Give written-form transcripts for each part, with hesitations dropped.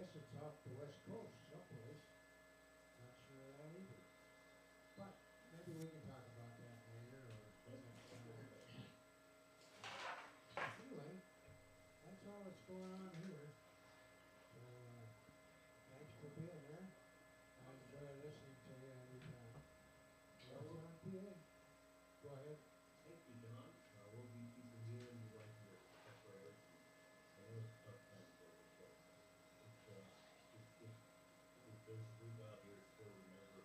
guess it's off the west coast someplace. Not sure of that either. But maybe we can talk about that later or next time. Anyway, that's all that's going on here. So thanks for being there. I enjoy listening to you every time. Well, on PA. Go ahead. Thank you, John. We'll be keeping you in the right here. That's right. I know it's a tough time for us, so it's those who move out here still remember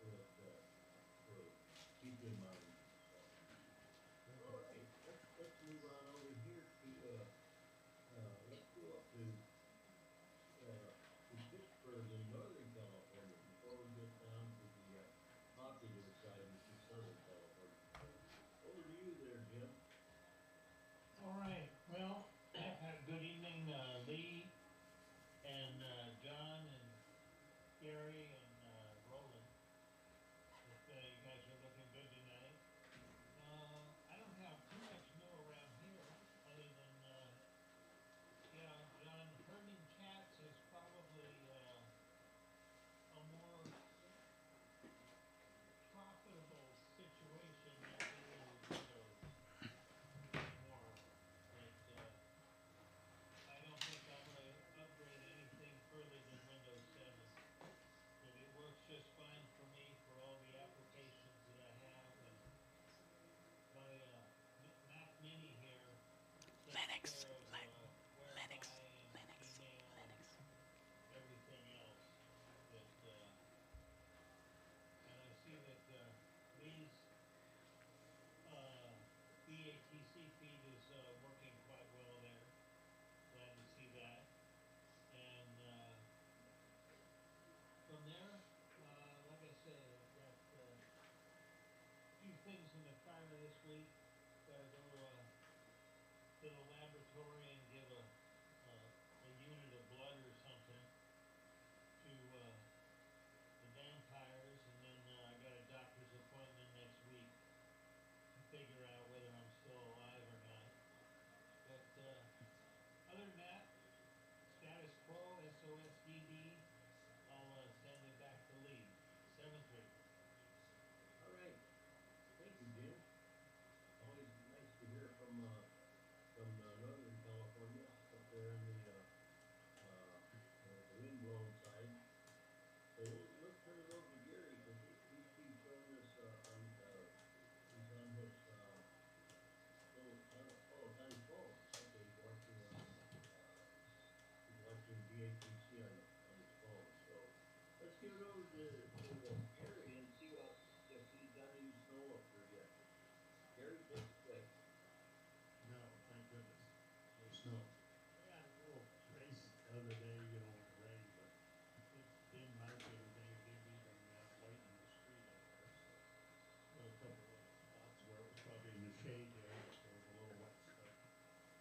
what keep in mind. So. All right, let's move on over here to let's go up to Pittsburgh in Northern California before we get down to the popular side, which is Southern California. Over to you there, Jim. All right. Well, good evening, Lee and John and Gary and Roland. If you guys are looking good tonight. I don't have too much new around here, other than, John, herding cats is probably a more profitable situation than it is Windows anymore. But I don't think I'm going to upgrade anything further than Windows 7. But it works just fine for me for all the applications that I have. And my Mac Mini here takes care of Wi-Fi and email and everything else. And I see that Lee's BATC feed is working quite well there. Glad to see that. And from there, like I said, I've got a few things in the fire this week. Got to go to the laboratory and give a unit of blood or something to the vampires, and then I got a doctor's appointment next week to figure out whether I'm still alive or not. But other than that, status quo, SOSDD, I'll send it back to Lee. 7-3. All right. Thank you, Jim. Always nice to hear from Northern California up there in the windblown side. So let's turn it over to Gary because he keeps showing us he's on his tiny phone. Okay, he's watching DATC on his phone. So let's give it over to Gary and see if he's got any snow up there yet. Gary, take it away. No, thank goodness. No snow. We had a little trace the other day, in the rain, but it didn't mark anything. It didn't even whiten the street out there. So a couple of spots where it was probably in the shade there, but there was a little wet stuff.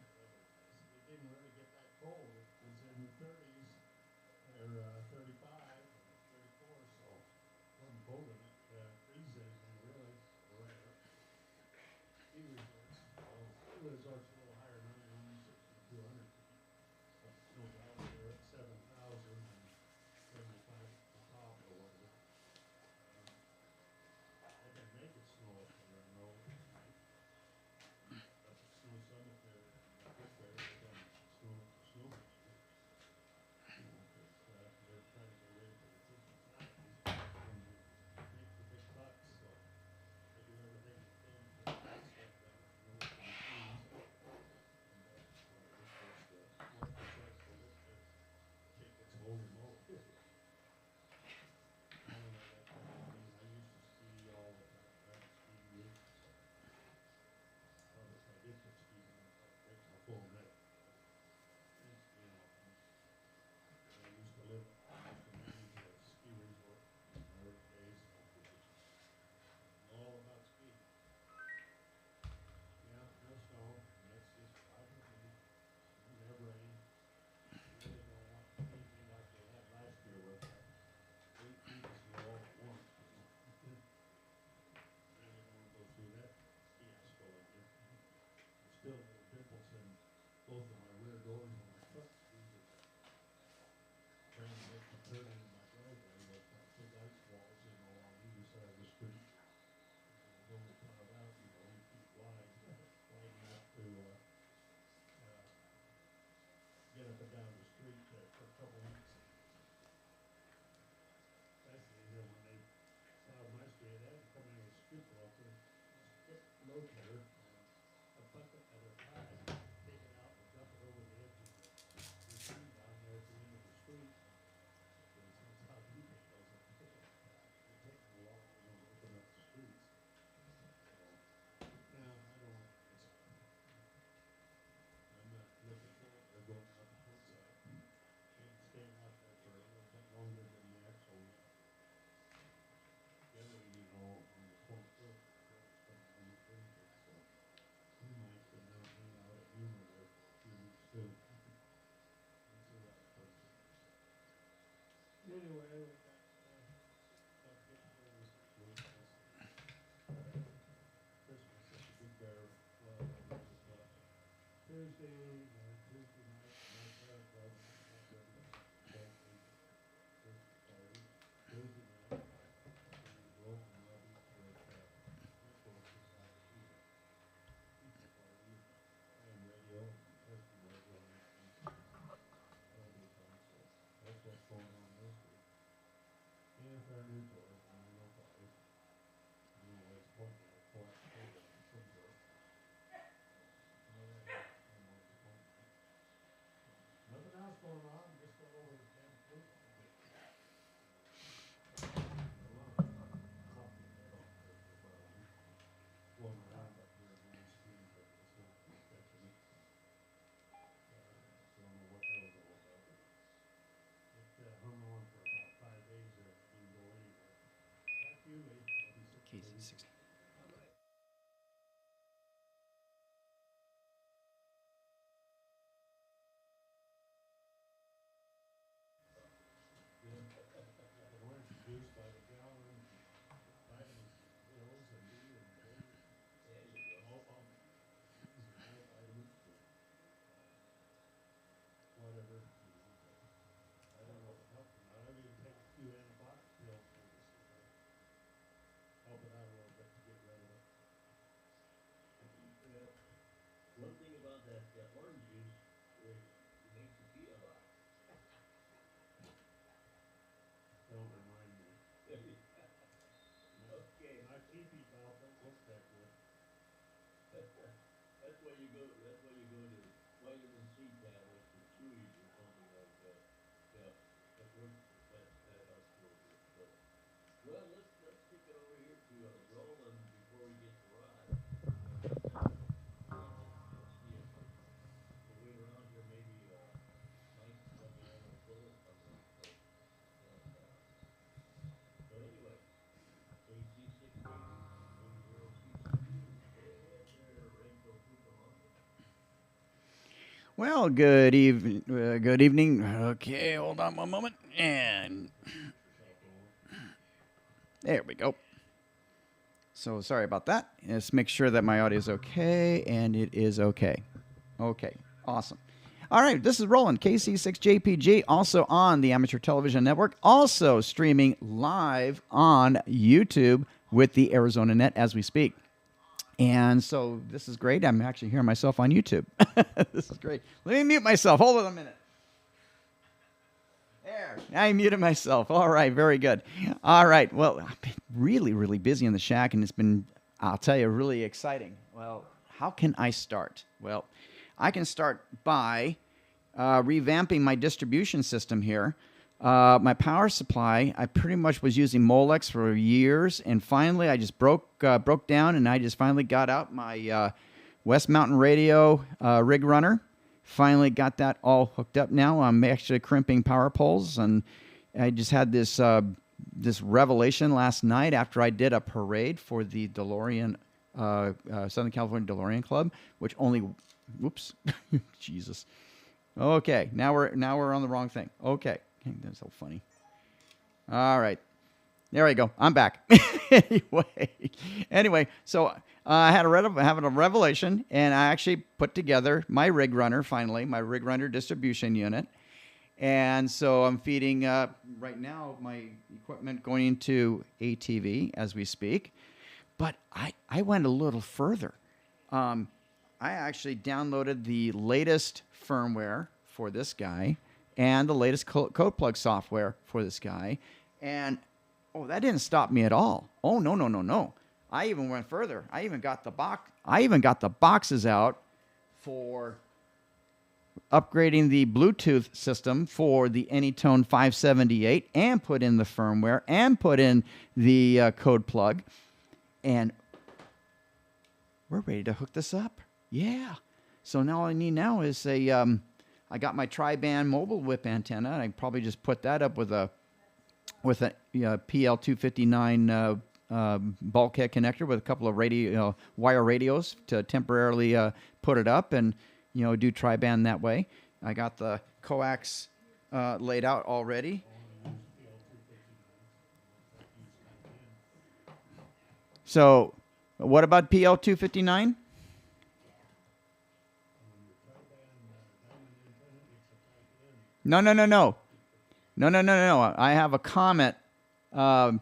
It didn't really get that cold. It was in the 30s or 35 or 34, so Anyway, we got, Christmas at the Big Bear Club. Tuesday night, my parent club, not ready to vote for Christmas party. Tuesday night, we open lobby with, resources out here. Pizza party, and radio, testing radio, and that'll be fun, so that's what's going on this week. And if our new toys, 905, you know, it's pointing at collect program, somewhere. Nothing else going on, just got over the damn flu. Floating around up here on the screen, but it's not catching it. Don't know what that was all about. It hung on for about 5 days there, didn't go anywhere. Back to you, Lee. KZ6. Orange juice by the gallon, vitamins, pills, and D and K. All vitamins, whatever. I don't know if it helped or not. I didn't take a few antibiotic pills for this. Help it out a little bit to get rid of it. One thing about that orange juice, it makes you pee a lot. Don't remind me. Okay. My pee-pee valve don't look that good. That's why you go to vitamin C tablets or chewies or something like that. Yeah, that works, that helps a little bit. But, well, let's kick it over here to Roland before we get to Rod. Let's see if we'll wait around here, maybe Mike's coming in or Phil's coming in. So anyway, KC6 1006. Well, good evening. Okay, hold on one moment. And there we go. So sorry about that. Let's make sure that my audio is okay, and it is okay. Okay, awesome. All right, this is Roland, KC6JPG, also on the Amateur Television Network, also streaming live on YouTube with the Arizona Net as we speak. And so this is great. I'm actually hearing myself on YouTube. This is great. Let me mute myself. Hold on a minute. There. I muted myself. All right. Very good. All right. Well, I've been really, really busy in the shack, and it's been, I'll tell you, really exciting. Well, how can I start? Well, I can start by revamping my distribution system here. My power supply, I pretty much was using Molex for years, and finally I just broke down, and I just finally got out my West Mountain Radio rig runner. Finally got that all hooked up now. I'm actually crimping power poles, and I just had this this revelation last night after I did a parade for the DeLorean, Southern California DeLorean Club, which only, whoops, Jesus. Okay, now we're on the wrong thing. Okay. That's so funny. All right. There we go. I'm back. Anyway, so I had having a revelation, and I actually put together my rig runner, finally, my rig runner distribution unit. And so I'm feeding, right now, my equipment going into ATV as we speak. But I went a little further. I actually downloaded the latest firmware for this guy and the latest code plug software for this guy. And, oh, that didn't stop me at all. Oh, no. I even went further. I even got the boxes out for upgrading the Bluetooth system for the Anytone 578 and put in the firmware and put in the code plug. And we're ready to hook this up. Yeah. So now all I need now is I got my tri-band mobile whip antenna, and I probably just put that up with a PL259 bulkhead connector with a couple of wire radios to temporarily put it up and do tri-band that way. I got the coax laid out already. So, what about PL 259? No, no, no, no. No, no, no, no. I have a Comet tri-band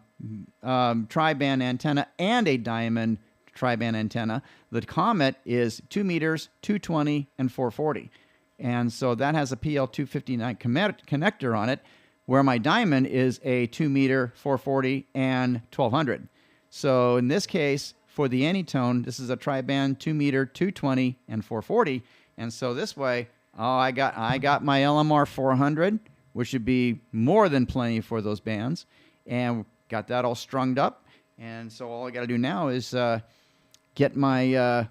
antenna and a Diamond tri-band antenna. The Comet is 2 meters, 220, and 440. And so that has a PL259 connector on it, where my Diamond is a 2 meter, 440, and 1200. So in this case, for the Anytone, this is a tri-band 2 meter, 220, and 440. And so this way, I got my LMR 400, which should be more than plenty for those bands, and got that all strung up. And so all I got to do now is get my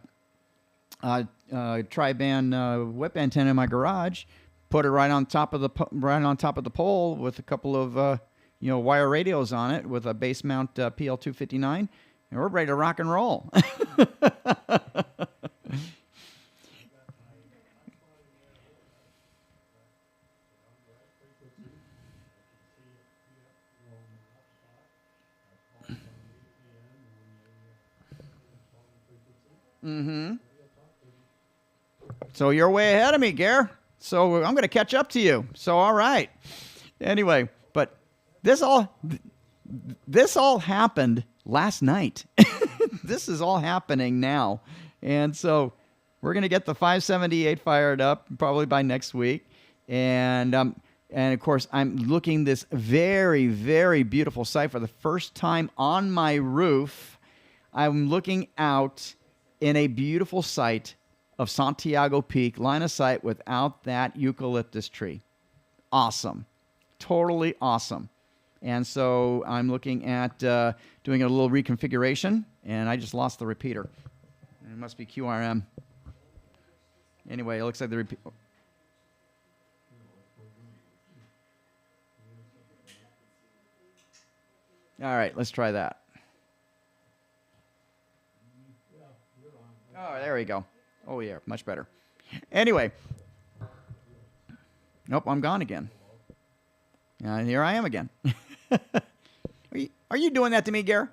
tri-band whip antenna in my garage, put it right on top of the pole with a couple of wire radios on it with a base mount PL259, and we're ready to rock and roll. Mm-hmm. So you're way ahead of me, Gare. So I'm going to catch up to you. So all right. Anyway, but this all happened last night. This is all happening now, and so we're going to get the 578 fired up probably by next week, and of course I'm looking this very, very beautiful site for the first time on my roof. I'm looking out in a beautiful site of Santiago Peak, line of sight without that eucalyptus tree. Awesome. Totally awesome. And so I'm looking at doing a little reconfiguration, and I just lost the repeater. It must be QRM. Anyway, it looks like the repeater. All right, let's try that. Oh, there we go. Oh, yeah, much better. Anyway. Nope, I'm gone again. Here I am again. Are you doing that to me, Gare?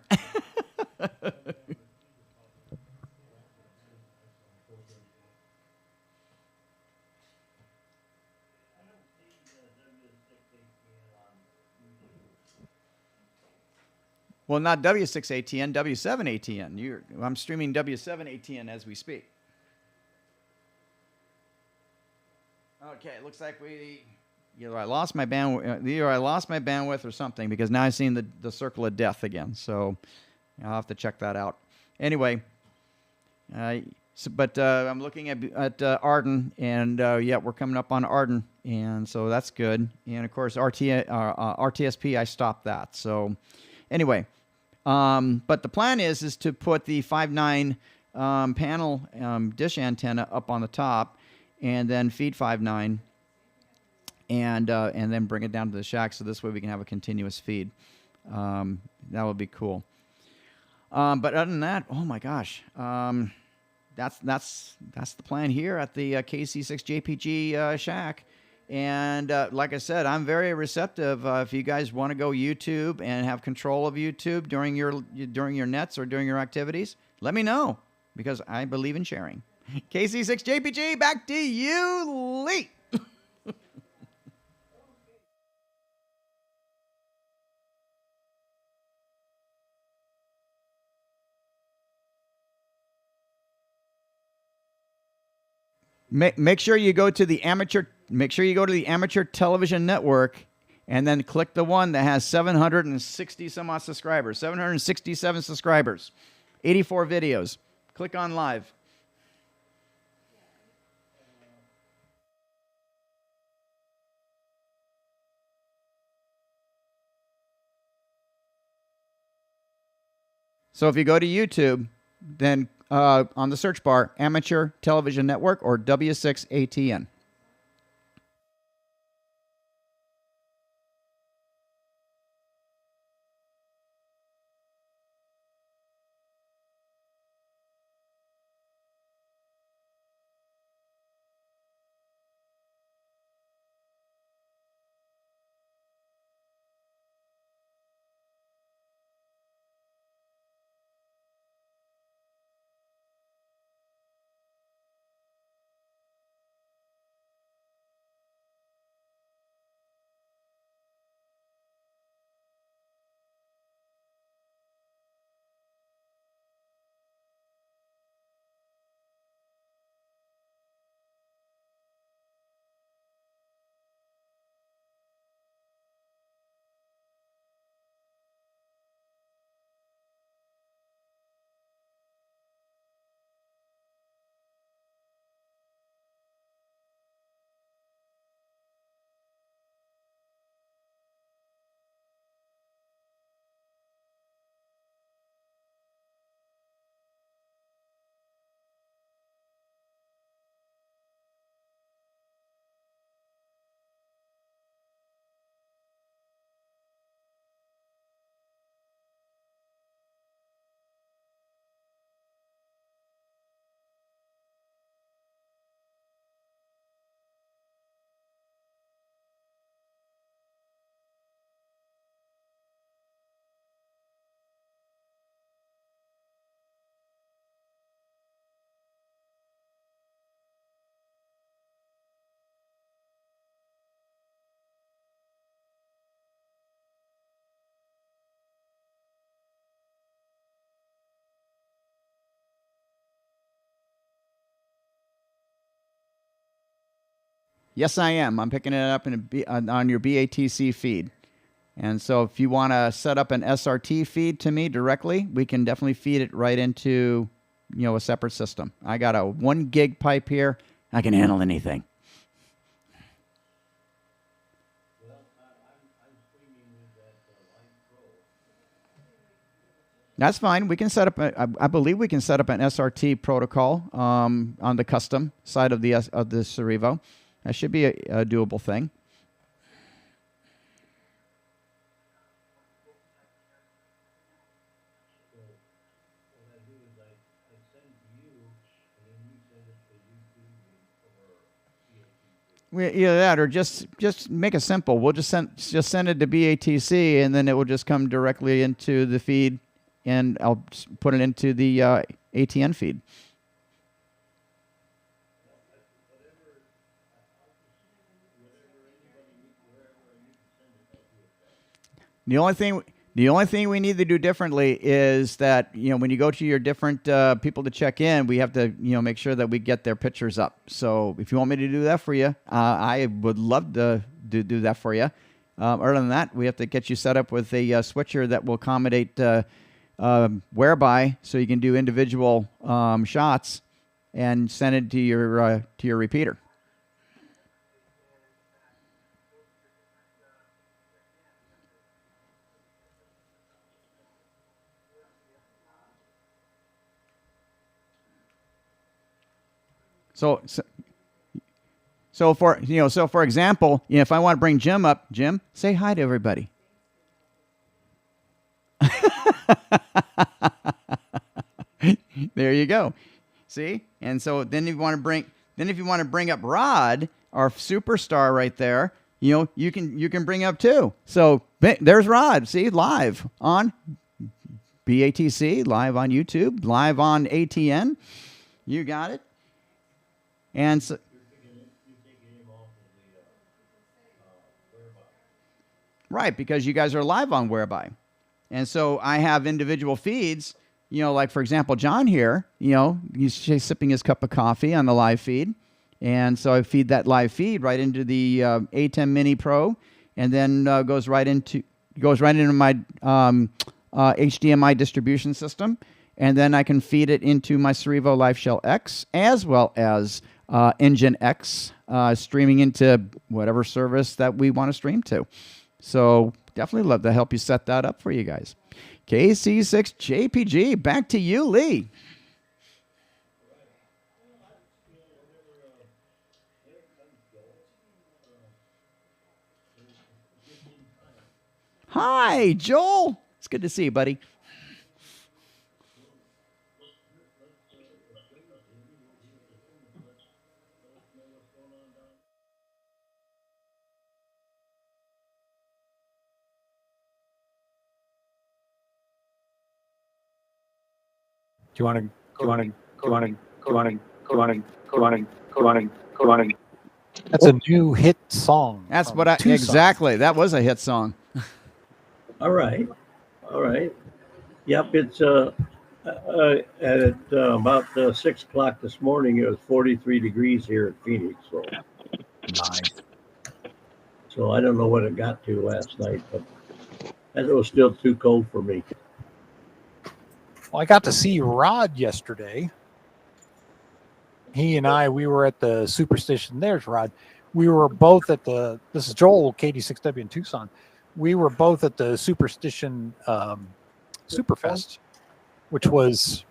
Well, not W6ATN, W7ATN. I'm streaming W7ATN as we speak. Okay, it looks like either I lost my bandwidth or something, because now I've seen the circle of death again. So I'll have to check that out. Anyway, but I'm looking at Arden, and yeah, we're coming up on Arden, and so that's good. And of course, RTSP, I stopped that. So anyway, but the plan is to put the 5.9 panel dish antenna up on the top, and then feed 5.9, and then bring it down to the shack, so this way we can have a continuous feed. That would be cool. But other than that, oh my gosh, that's the plan here at the KC6JPG shack. And like I said, I'm very receptive. If you guys want to go YouTube and have control of YouTube during your nets or during your activities, let me know, because I believe in sharing. KC6JPG, back to you, Lee. Make sure you go to the amateur. Make sure you go to the Amateur Television Network, and then click the one that has 760 some odd subscribers, 767 subscribers, 84 videos. Click on live. So if you go to YouTube, then on the search bar, Amateur Television Network or W6ATN. Yes, I am. I'm picking it up on your BATC feed. And so if you want to set up an SRT feed to me directly, we can definitely feed it right into, a separate system. I got a 1 gig pipe here. I can handle anything. Well, I'm streaming with that Line Pro. That's fine. We can set up. I believe we can set up an SRT protocol on the custom side of the Cerevo. That should be a doable thing. So what I do is I send to you, and then you send it to YouTube or BATC. Either that, or just make it simple. We'll just send it to BATC, and then it will just come directly into the feed, and I'll put it into the ATN feed. The only thing we need to do differently is that, when you go to your different people to check in, we have to, make sure that we get their pictures up. So if you want me to do that for you, I would love to do that for you. Other than that, we have to get you set up with a switcher that will accommodate whereby, so you can do individual shots and send it to your repeater. So for example, if I want to bring Jim up, Jim, say hi to everybody. There you go. See? And so then if you want to bring up Rod, our superstar right there, you can bring up too. So there's Rod. See, live on BATC, live on YouTube, live on ATN. You got it. And so, right, because you guys are live on Whereby. And so I have individual feeds, like, for example, John here, he's sipping his cup of coffee on the live feed. And so I feed that live feed right into the A10 Mini Pro, and then goes right into my HDMI distribution system. And then I can feed it into my Cerevo LiveShell X, as well as Engine X, streaming into whatever service that we want to stream to. So definitely love to help you set that up for you guys. KC6JPG, back to you, Lee. Hi, Joel. It's good to see you, buddy. Do you want to? That's a new hit song. That's what exactly. That was a hit song. All right. Yep, it's at about 6 o'clock this morning. It was 43 degrees here at Phoenix. So Nice. So I don't know what it got to last night, but it was still too cold for me. Well, I got to see Rod yesterday. He and we were at the Superstition. There's Rod. We were both at this is Joel, KD6W in Tucson. We were both at the Superstition Superfest, which was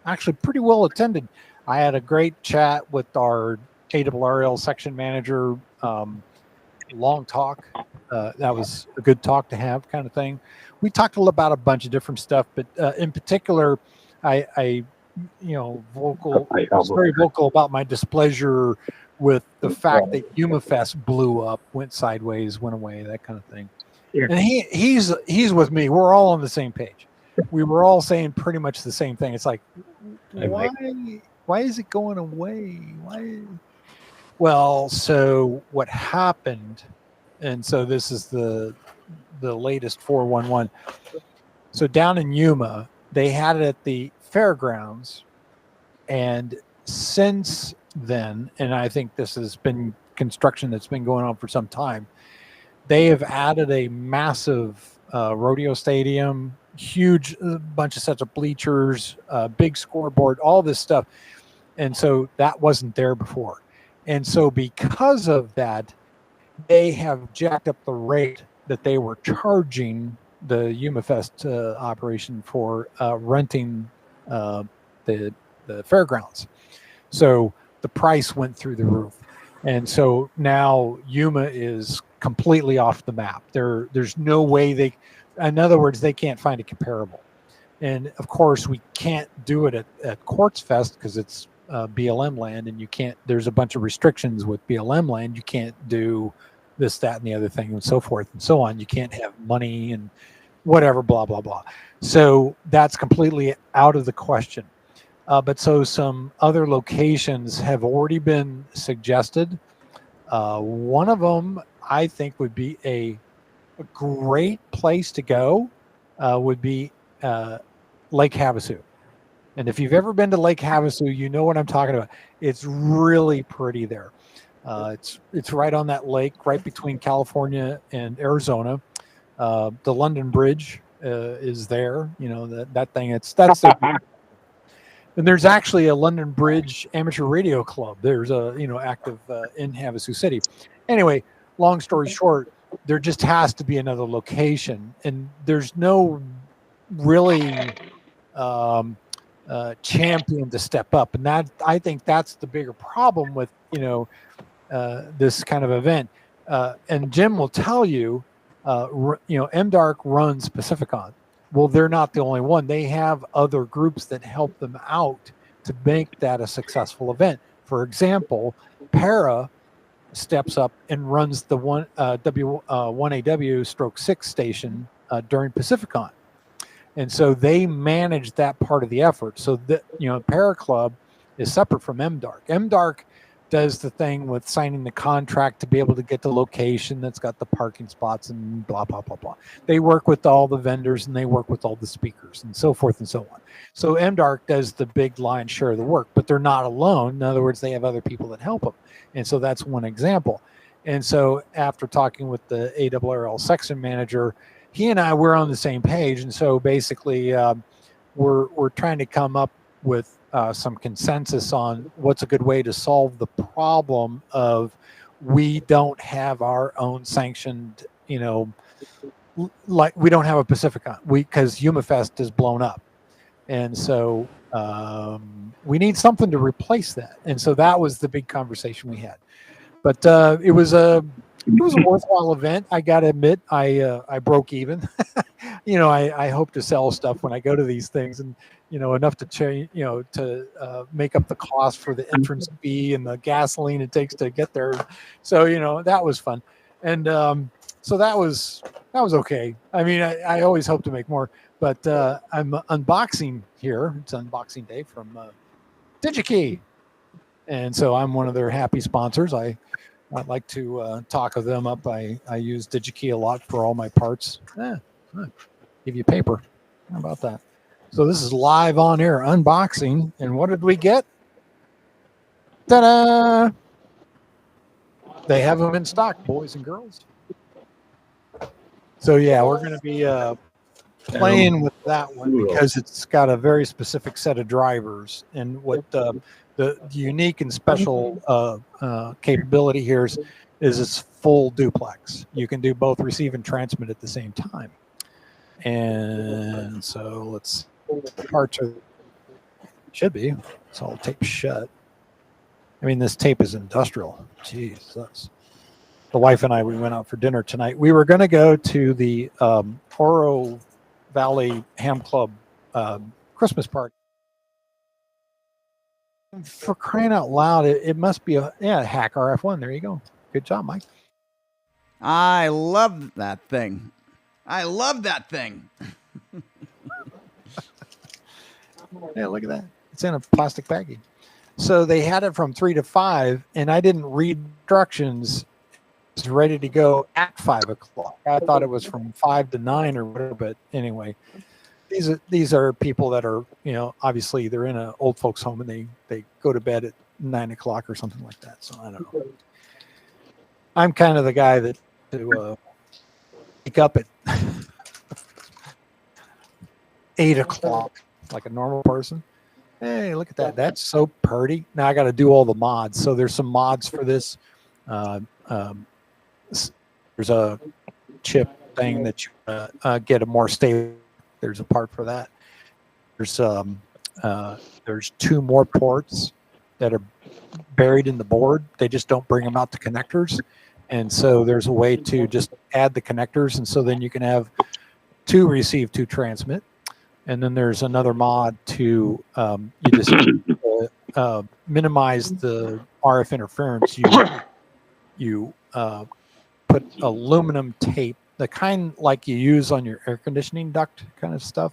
actually pretty well attended. I had a great chat with our ARRL section manager. Long talk. That was a good talk to have, kind of thing. We talked about a bunch of different stuff, but in particular, I was very vocal about my displeasure with the fact that YumaFest blew up, went sideways, went away, that kind of thing. And he's with me. We're all on the same page. We were all saying pretty much the same thing. It's like, why is it going away? Why? Well, so what happened, and so this is the latest 411. So down in Yuma, they had it at the fairgrounds, and since then, and I think this has been construction that's been going on for some time. They have added a massive rodeo stadium, huge bunch of sets of bleachers, big scoreboard, all this stuff. And so that wasn't there before. And so because of that, they have jacked up the rate that they were charging the YumaFest operation for renting the fairgrounds. So the price went through the roof. And so now Yuma is completely off the map. There's no way in other words, they can't find a comparable. And of course, we can't do it at Quartz Fest because it's BLM land, and you can't. There's a bunch of restrictions with BLM land. You can't do this, that, and the other thing, and so forth and so on. You can't have money and whatever, blah blah blah. So that's completely out of the question. But so some other locations have already been suggested. One of them I think would be a great place to go. Would be Lake Havasu. And if you've ever been to Lake Havasu, you know what I'm talking about. It's really pretty there. It's right on that lake, right between California and Arizona. The London Bridge is there. You know that thing. That's the, and there's actually a London Bridge amateur radio club. There's a active in Havasu City. Anyway, long story short, there just has to be another location, and there's no really champion to step up, and that I think that's the bigger problem with this kind of event. And Jim will tell you, MDARC runs Pacificon. Well, they're not the only one. They have other groups that help them out to make that a successful event. For example, Para steps up and runs the W1AW/6 station during Pacificon. And so they manage that part of the effort. So that, Para Club is separate from MDARC. MDARC does the thing with signing the contract to be able to get the location that's got the parking spots and blah, blah, blah, blah. They work with all the vendors and they work with all the speakers and so forth and so on. So MDARC does the big lion's share of the work, but they're not alone. In other words, they have other people that help them. And so that's one example. And so after talking with the ARRL section manager, he and I were on the same page. And so basically we're trying to come up with some consensus on what's a good way to solve the problem of we don't have our own sanctioned, like we don't have a Pacificon because YumaFest is blown up. And so we need something to replace that. And so that was the big conversation we had. But it was a worthwhile event. I got to admit, I broke even. I hope to sell stuff when I go to these things, and enough to change, to make up the cost for the entrance fee and the gasoline it takes to get there. So that was fun, and so that was okay. I mean, I always hope to make more, but I'm unboxing here. It's unboxing day from DigiKey, and so I'm one of their happy sponsors. I'd like to talk of them up. I use DigiKey a lot for all my parts. Give you paper. How about that? So this is live on air unboxing. And what did we get? Ta-da! They have them in stock, boys and girls. So yeah, we're going to be playing with that one because it's got a very specific set of drivers. And what the unique and special capability here is it's full duplex. You can do both receive and transmit at the same time. And so parts should be. It's all taped shut. I mean, this tape is industrial. Jesus. The wife and I, we went out for dinner tonight. We were going to go to the Oro Valley Ham Club Christmas party. For crying out loud, it must be a Hack RF1. There you go. Good job, Mike. I love that thing. I love that thing. Yeah, look at that. It's in a plastic baggie. So they had it from 3 to 5, and I didn't read instructions. It's ready to go at 5 o'clock. I thought it was from 5 to 9 or whatever, but anyway, these are people that are, obviously they're in an old folks home and they go to bed at 9 o'clock or something like that. So I don't know. I'm kind of the guy that to wake up at 8 o'clock like a normal person. Hey, look at that. That's so pretty. Now I got to do all the mods. So there's some mods for this. Uh, um, there's a chip thing that you get a more stable. There's a part for that. There's 2 more ports that are buried in the board. They just don't bring them out to connectors. And so there's a way to just add the connectors. And so then you can have 2 receive, 2 transmit. And then there's another mod to you just minimize the RF interference. You put aluminum tape, the kind like you use on your air conditioning duct kind of stuff,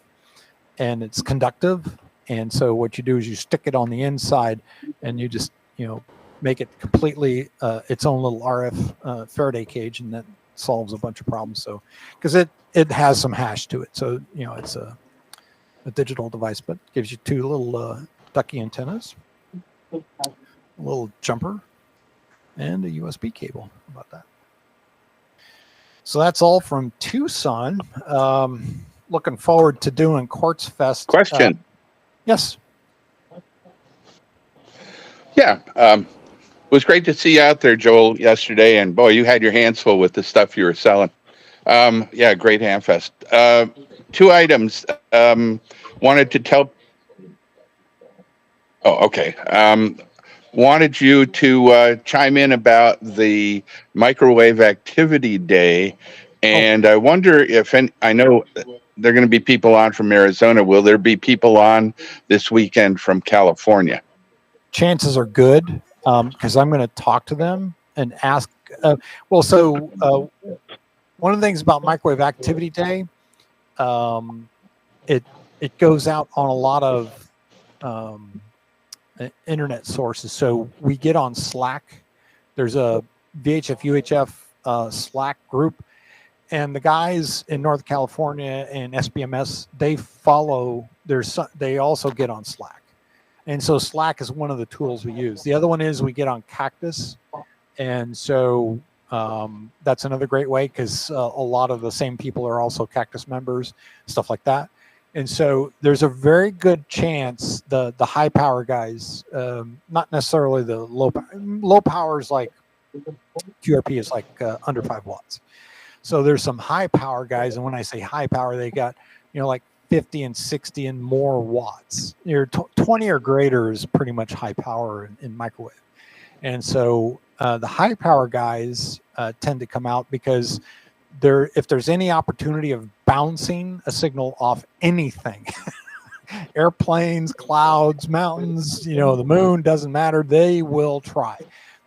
and it's conductive. And so what you do is you stick it on the inside, and you just make it completely its own little RF Faraday cage, and that solves a bunch of problems. So because it has some hash to it, so it's a digital device, but gives you 2 little ducky antennas, a little jumper, and a USB cable. How about that? So that's all from Tucson. Looking forward to doing Quartz Fest. Question. Yes. Yeah. It was great to see you out there, Joel, yesterday. And boy, you had your hands full with the stuff you were selling. Yeah, great Hamfest. 2 items. Wanted to tell. Oh, okay. Wanted you to chime in about the Microwave Activity Day. And I wonder if, I know there are going to be people on from Arizona. Will there be people on this weekend from California? Chances are good, because I'm going to talk to them and ask. One of the things about Microwave Activity Day, it goes out on a lot of internet sources. So we get on Slack. There's a VHF UHF Slack group, and the guys in North California and SBMS, they also get on Slack. And so Slack is one of the tools we use. The other one is we get on Cactus. And so that's another great way, because a lot of the same people are also Cactus members, stuff like that. And so there's a very good chance the high power guys, not necessarily the low power is like QRP is like under 5 watts. So there's some high power guys. And when I say high power, they got, like 50 and 60 and more watts. 20 or greater is pretty much high power in microwave. And so the high power guys tend to come out because if there's any opportunity of bouncing a signal off anything, airplanes, clouds, mountains, the moon, doesn't matter, they will try.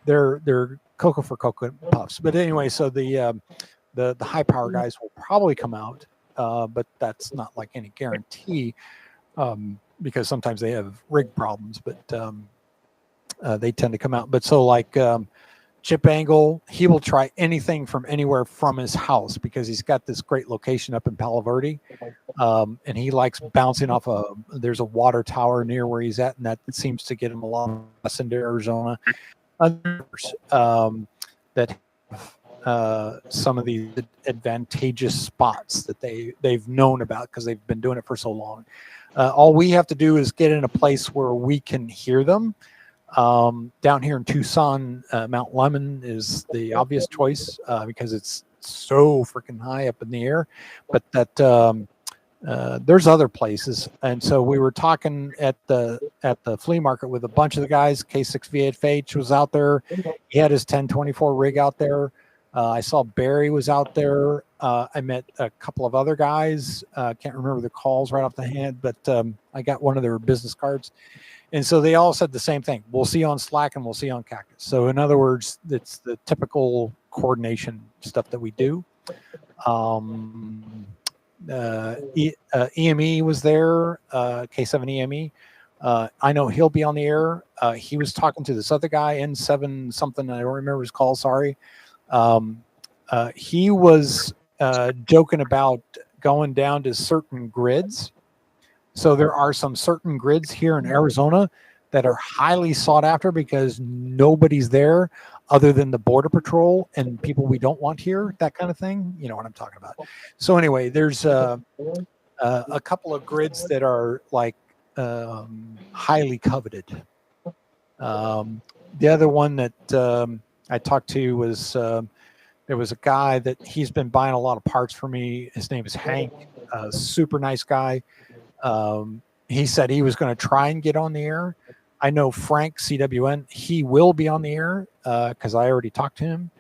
They're cocoa for cocoa puffs. But anyway, so the high power guys will probably come out, but that's not like any guarantee, because sometimes they have rig problems, but they tend to come out. But so like Chip Angle, he will try anything from anywhere from his house, because he's got this great location up in Palo Verde, and he likes bouncing off there's a water tower near where he's at, and that seems to get him a lot of into Arizona. Others that have some of these advantageous spots that they've known about because they've been doing it for so long. All we have to do is get in a place where we can hear them. Down here in Tucson, Mount Lemmon is the obvious choice, because it's so freaking high up in the air. But that there's other places, and so we were talking at the flea market with a bunch of the guys. K6VFH was out there. He had his 1024 rig out there. I saw Barry was out there. I met a couple of other guys. Can't remember the calls right off the hand, but I got one of their business cards. And so they all said the same thing. We'll see on Slack and we'll see on Cactus. So in other words, it's the typical coordination stuff that we do. EME was there, K7 EME. I know he'll be on the air. He was talking to this other guy, N7 something. I don't remember his call. Sorry. He was joking about going down to certain grids. So there are some certain grids here in Arizona that are highly sought after because nobody's there. other than the border patrol and people we don't want here, that kind of thing. You know what I'm talking about. So anyway, there's a couple of grids that are like highly coveted. The other one that I talked to was there was a guy that he's been buying a lot of parts for me. His name is Hank, a super nice guy. He said he was going to try and get on the air. I know Frank CWN, he will be on the air because I already talked to him.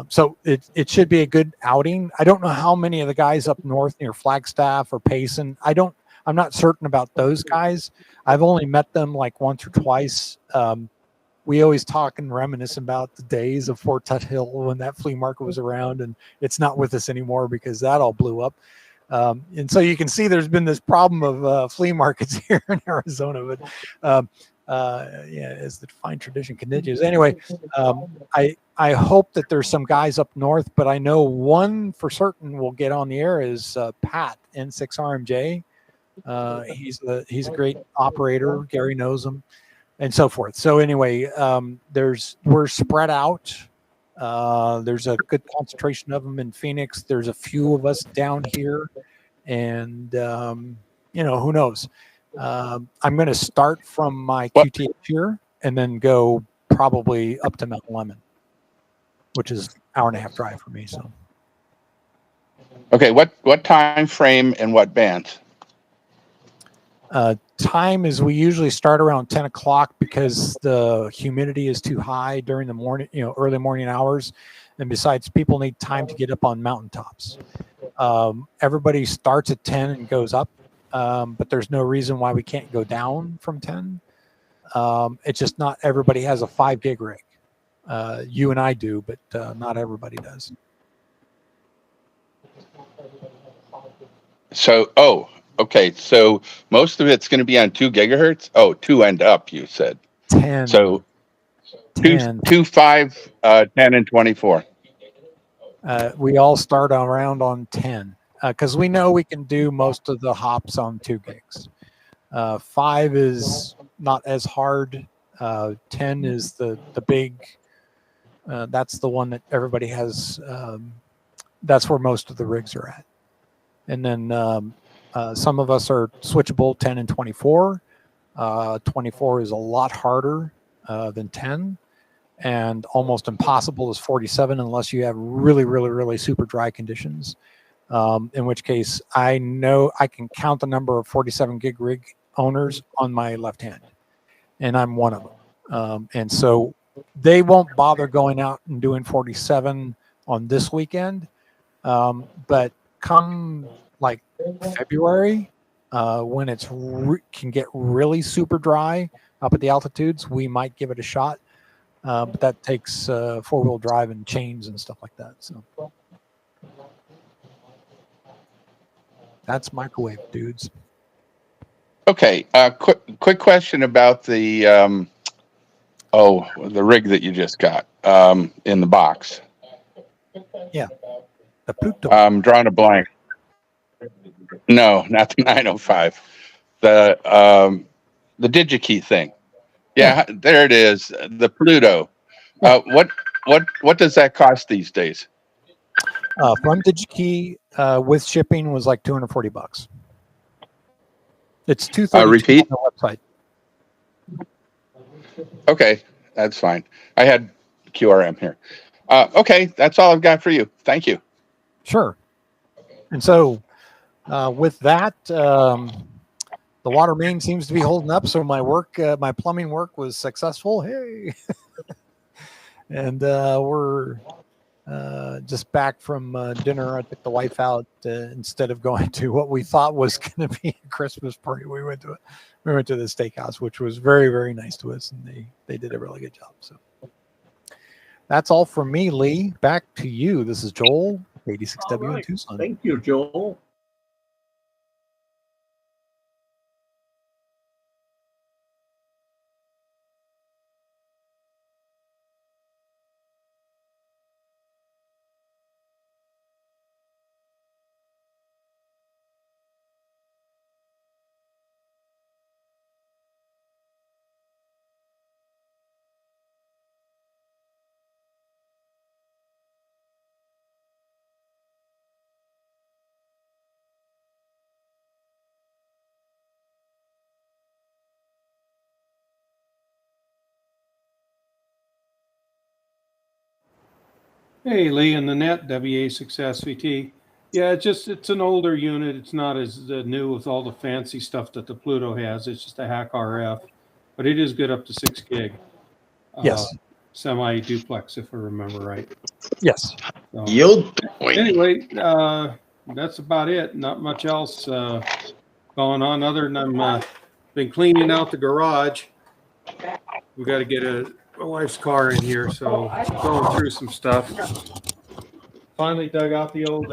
So it should be a good outing. I don't know how many of the guys up north near Flagstaff or Payson. I'm not certain about those guys. I've only met them like once or twice. We always talk and reminisce about the days of Fort Tuthill when that flea market was around, and it's not with us anymore because that all blew up. And so you can see there's been this problem of flea markets here in Arizona, but yeah, as the defined tradition continues. Anyway, I hope that there's some guys up north, but I know one for certain will get on the air is Pat N6RMJ. He's a great operator. Gary knows him, and so forth. So anyway, we're spread out. There's a good concentration of them in Phoenix. There's a few of us down here, and who knows? I'm going to start from my QTH here and then go probably up to Mount Lemon, which is an hour and a half drive for me. So, Okay, what time frame and what bands? time is we usually start around 10 o'clock because the humidity is too high during the morning, early morning hours. And besides, people need time to get up on mountaintops. Everybody starts at 10 and goes up, but there's no reason why we can't go down from 10. It's just not everybody has a 5 gig rig. You and I do, but not everybody does. So, okay. So most of it's going to be on 2 gigahertz. Oh, 2 and up, you said. 10. So 10. 2, 5, 10, and 24. We all start around on 10 because we know we can do most of the hops on 2 gigs. 5 is not as hard. 10 is the big. That's the one that everybody has. That's where most of the rigs are at. And then some of us are switchable 10 and 24. 24 is a lot harder than 10. And almost impossible is 47 unless you have really, really, really super dry conditions. In which case, I know I can count the number of 47 gig rig owners on my left hand, and I'm one of them. And so they won't bother going out and doing 47 on this weekend. But come like February, when it's can get really super dry up at the altitudes, we might give it a shot. But that takes 4-wheel drive and chains and stuff like that. So that's microwave, dudes. Okay. Quick question about the the rig that you just got in the box. Yeah, the Pluto. I'm drawing a blank. No, not the 905. The DigiKey thing. Yeah, there it is. The Pluto. What does that cost these days? From DigiKey with shipping was like $240. It's $232 Repeat. on the website. Okay, that's fine. I had QRM here. Okay, that's all I've got for you. Thank you. Sure. And so with that, the water main seems to be holding up. So my work, my plumbing work was successful. Hey. And we're just back from dinner. I took the wife out instead of going to what we thought was going to be a Christmas party. We went to the steakhouse, which was very, very nice to us, and they did a really good job. So that's all from me, Lee. Back to you. This is Joel, 86W in Tucson. Thank you, Joel. Hey, Lee in the net, WA6SVT. Yeah, it's an older unit. It's not as new with all the fancy stuff that the Pluto has. It's just a hack RF, but it is good up to 6 gig. Yes. Semi duplex, if I remember right. Yes. So, You'll point. anyway, that's about it. Not much else going on other than I'm been cleaning out the garage. We got to get my wife's car in here, so going through some stuff. Finally dug out the old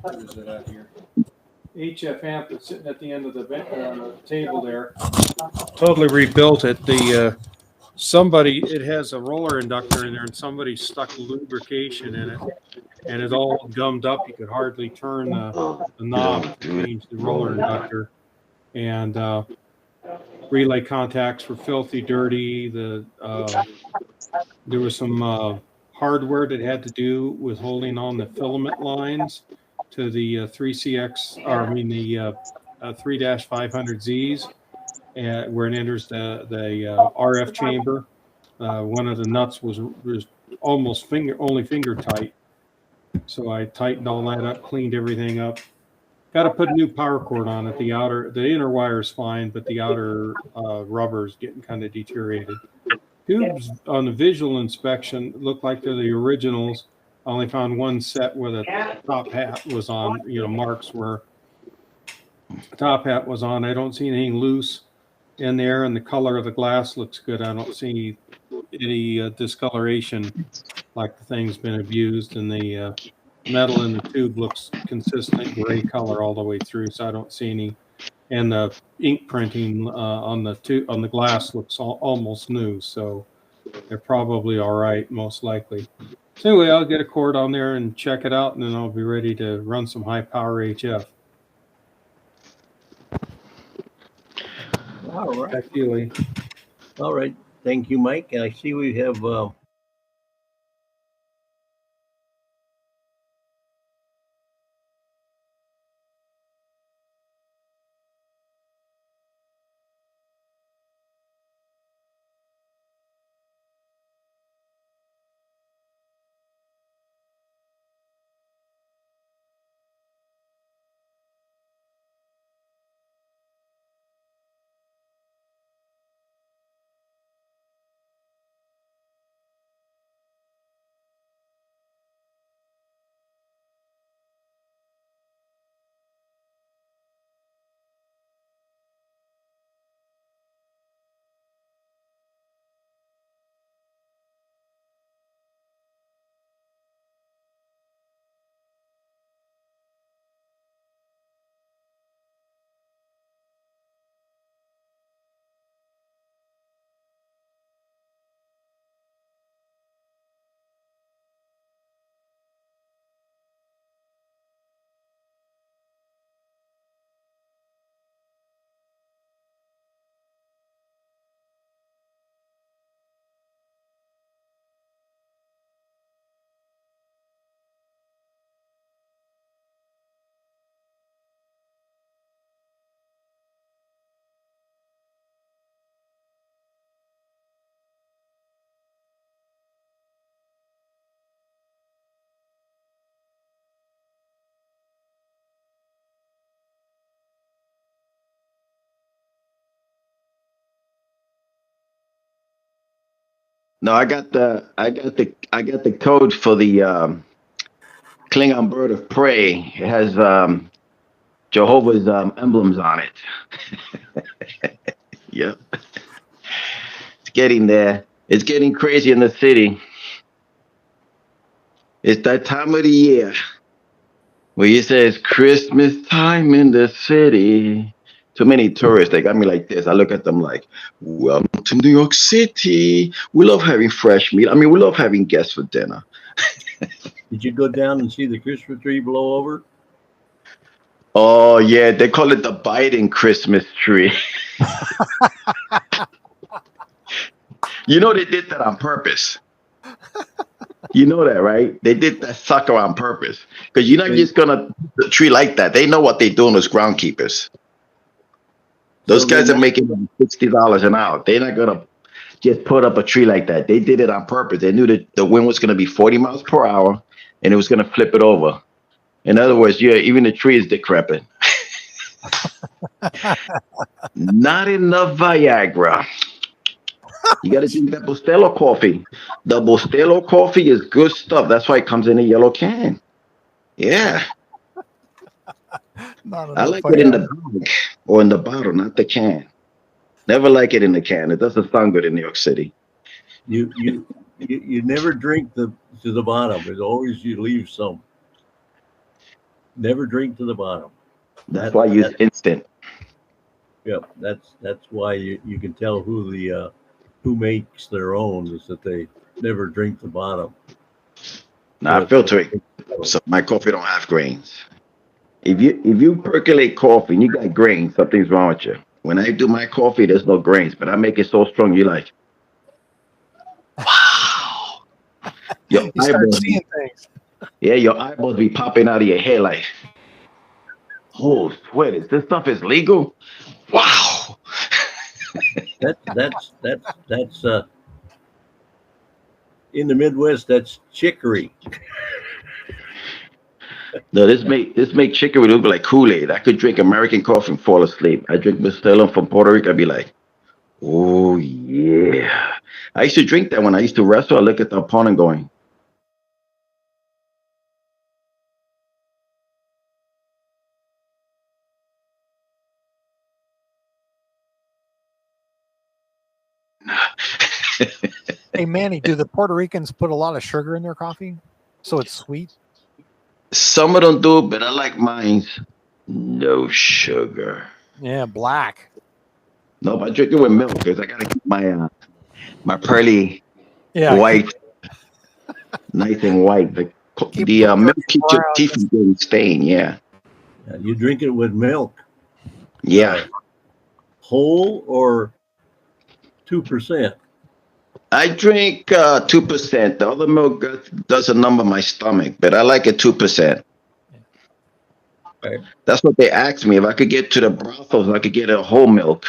what is it out here? HF amp that's sitting at the end of the table there. Totally rebuilt it. It has a roller inductor in there, and somebody stuck lubrication in it, and it's all gummed up. You could hardly turn the knob to change the roller inductor, and relay contacts were filthy dirty. There was some hardware that had to do with holding on the filament lines to the 3-500Zs, where it enters the RF chamber. One of the nuts was almost only finger tight. So I tightened all that up, cleaned everything up. Got to put a new power cord on it. The inner wire is fine, but the outer rubber is getting kind of deteriorated. Tubes on the visual inspection look like they're the originals. I only found one set where the top hat was on, marks where the top hat was on. I don't see anything loose in there, and the color of the glass looks good. I don't see any discoloration like the thing's been abused, and the metal in the tube looks consistent gray color all the way through, so I don't see any. And the ink printing on the glass looks almost new, so they're probably all right, most likely. So anyway, I'll get a cord on there and check it out, and then I'll be ready to run some high power HF. All right. Back to you, Lee. All right. Thank you, Mike. I see we have No, I got the code for the Klingon bird of prey. It has Jehovah's emblems on it. Yep. It's getting there. It's getting crazy in the city. It's that time of the year where you say it's Christmas time in the city. Too many tourists. They got me like this. I look at them like, welcome to New York City. We love having fresh meat. I mean, we love having guests for dinner. did you go down and see the Christmas tree blow over? Oh, yeah. They call it the Biden Christmas tree. You know, they did that on purpose. You know that, right? They did that sucker on purpose. Because you're not just going to tree like that. They know what they're doing as groundkeepers. Those guys are making $60 an hour. They're not going to just put up a tree like that. They did it on purpose. They knew that the wind was going to be 40 miles per hour, and it was going to flip it over. In other words, yeah, even the tree is decrepit. Not enough Viagra. You got to drink that Bustelo coffee. The Bustelo coffee is good stuff. That's why it comes in a yellow can. Yeah. I like it in the bag or in the bottle, not the can. Never like it in the can. It doesn't sound good in New York City. You never drink to the bottom. It's always you leave some. Never drink to the bottom. That's why I use instant. Yeah, that's why you can tell who makes their own is that they never drink the bottom. Now I filter it, so my coffee don't have grains. If you percolate coffee and you got grains, something's wrong with you. When I do my coffee, there's no grains, but I make it so strong. You're like, wow. Your You start eyeballs, seeing things. yeah, your eyeballs be popping out of your head like, oh, sweat, is this stuff is legal? Wow. That's in the Midwest. That's chicory. No, this make chicory look like Kool-Aid. I could drink American coffee and fall asleep. I drink Bustelo from Puerto Rico. I'd be like, oh yeah. I used to drink that when I used to wrestle. I look at the opponent going, Hey, Manny, do the Puerto Ricans put a lot of sugar in their coffee so it's sweet? some of them do, but I like mine's no sugar. Yeah, black. No, but I drink it with milk because I gotta keep my pearly white nice and white. The milk keeps your teeth from getting stained. Yeah. You drink it with milk. Yeah. Whole or 2%? I drink 2%. The other milk does a number on my stomach, but I like it 2%. Right. That's what they asked me. If I could get to the brothels, I could get a whole milk.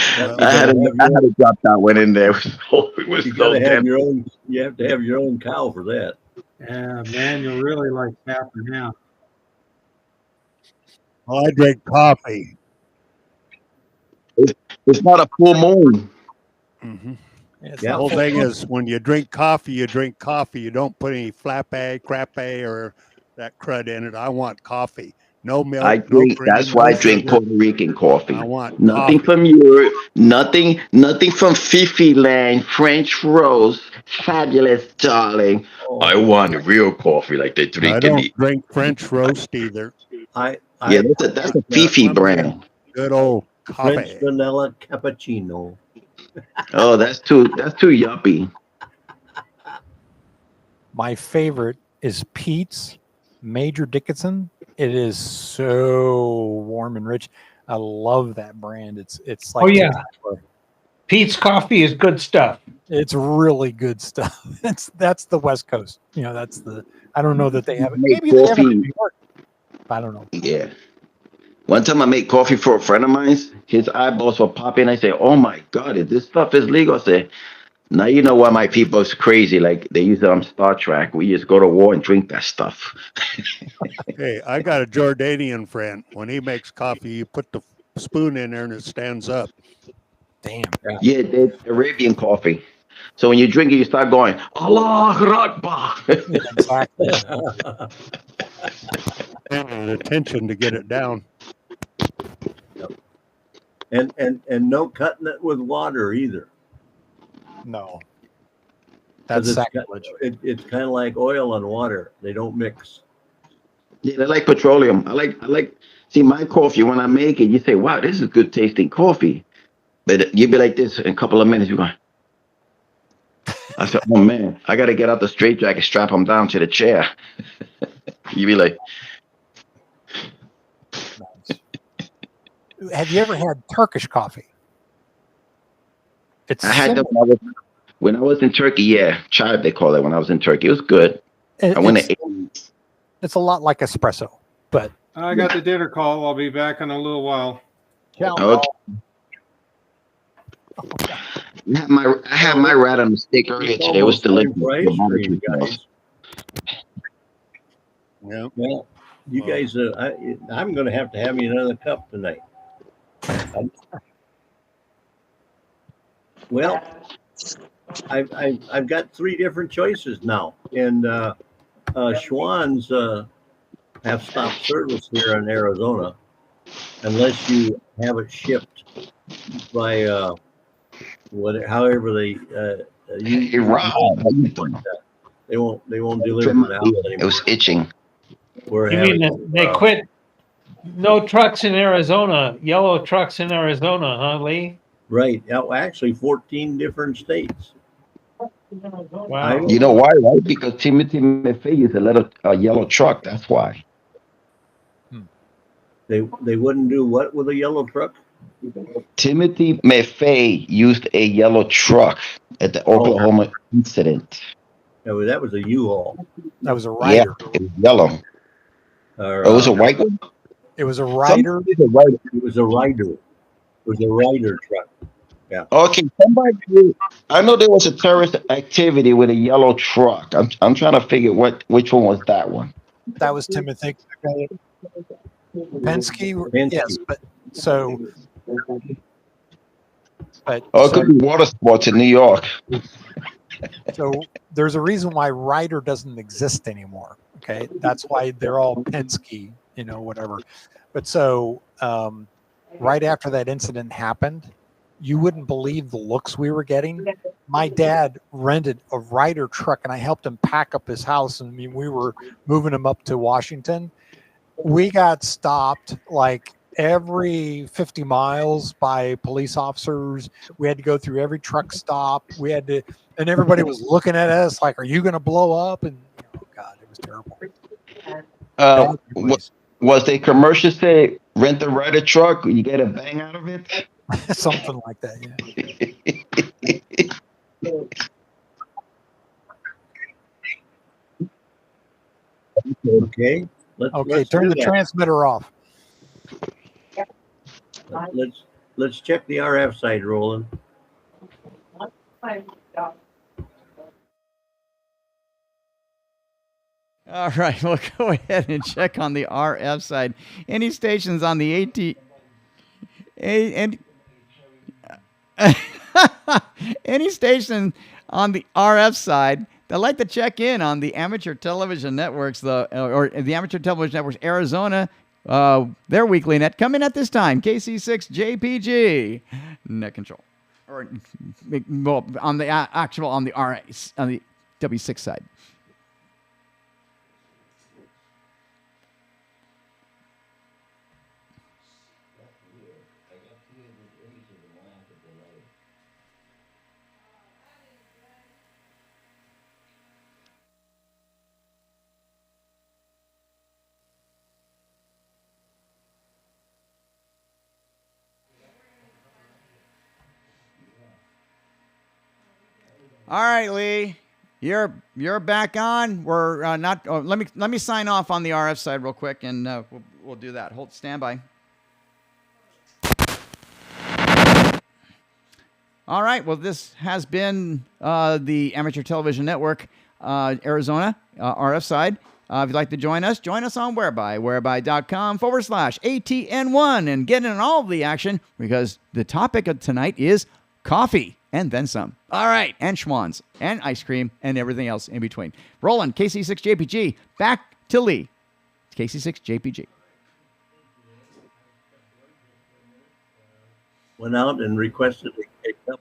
I had to drop that one in there. You gotta have your own. You have to have your own cow for that. Yeah, man, you're really like Captain now. Well, I drink coffee. It's not a full moon. Mm-hmm. The whole thing is when you drink coffee. You don't put any frappe or that crud in it. I want coffee. No milk. I drink. No cream, That's why I drink sugar. Puerto Rican coffee. I want nothing coffee. from Europe. Nothing from Fifi Land. French Rose. Fabulous, darling. Oh. I want real coffee like they drink. I don't drink French roast either. That's a Fifi brand. Good old coffee. French vanilla cappuccino. Oh, that's too yuppie. My favorite is Pete's Major Dickinson. It is so warm and rich. I love that brand. It's like, oh yeah, Pete's coffee is good stuff. It's really good stuff. That's the West Coast. That's the. I don't know that they have it. Maybe they have it in New York. I don't know. Yeah. One time I made coffee for a friend of mine. His eyeballs were popping. I say, "Oh my God, this stuff is legal." I say, "Now you know why my people's crazy. Like they use it on Star Trek. We just go to war and drink that stuff." Hey, I got a Jordanian friend. When he makes coffee, you put the spoon in there and it stands up. Damn. Yeah, it's Arabian coffee. So when you drink it, you start going, Allah Akbar. Yeah, exactly. And attention to get it down. And no cutting it with water either. No. That's sacrilege. It's kind of like oil and water. They don't mix. Yeah, they like petroleum. I like. See, my coffee, when I make it, you say, wow, this is good tasting coffee. But you'd be like this in a couple of minutes, you're going, I said, oh man, I got to get out the straitjacket, strap them down to the chair. You'd be like, have you ever had Turkish coffee? I had that when I was in Turkey. Yeah, chai they call it when I was in Turkey. It was good. It's a lot like espresso, but I got the dinner call. I'll be back in a little while. Ciao. Okay. I had my rat on the stick earlier It's today. It was almost time delicious. for The ice barbecue cream, sauce. guys. Yeah. Well, you Well, guys, I'm gonna have to have me another cup tonight. Well, I've got three different choices now, and Schwann's have stopped service here in Arizona unless you have it shipped by however they Hey, Rob, how you doing? they won't deliver Trim to my the house beard. It anymore. was itching. We're You mean having that they quit? No trucks in Arizona, yellow trucks in Arizona, huh, Lee? right. Actually, 14 different states. Wow. You know why, right? Because Timothy McVeigh used a yellow truck. That's why. They wouldn't do what with a yellow truck? Timothy McVeigh used a yellow truck at the Oklahoma incident. No, that was a U-Haul. That was a Yeah, rider. it was yellow. Or, Oh, it was a white one? It was a Somebody rider. did a white. it was a rider. It was a rider truck. Yeah. Okay, I know there was a terrorist activity with a yellow truck. I'm trying to figure which one was that one. That was Timothy Penske. Penske. Yes, but so, but Oh, it so, could be water sports in New York. so there's a reason why rider doesn't exist anymore. Okay, that's why they're all Penske, whatever. But so, right after that incident happened, you wouldn't believe the looks we were getting. My dad rented a rider truck, and I helped him pack up his house. And I mean, we were moving him up to Washington. We got stopped like every 50 miles by police officers. We had to go through every truck stop. And everybody was looking at us like, "Are you going to blow up?" And oh God, it was terrible. Uh, was the commercial say rent the rider truck? You get a bang out of it. Something like that. Yeah. Okay. Let's Turn do the that. transmitter off. Let's check the RF side, Roland. All right, we'll go ahead and check on the RF side. Any stations on the any station on the RF side that like to check in on the amateur television networks, or the amateur television networks, Arizona, their weekly net coming at this time, KC6JPG net control, or well, on the RS on the W6 side. All right, Lee, you're back on. We're not. Oh, let me sign off on the RF side real quick, and we'll do that. Hold standby. All right. Well, this has been the Amateur Television Network, Arizona RF side. If you'd like to join us on Whereby, whereby.com/ATN1, and get in all of the action, because the topic of tonight is coffee and then some. All right. And schwans and ice cream and everything else in between. Roland, KC6JPG, back to Lee. KC6JPG. Went out and requested a cup.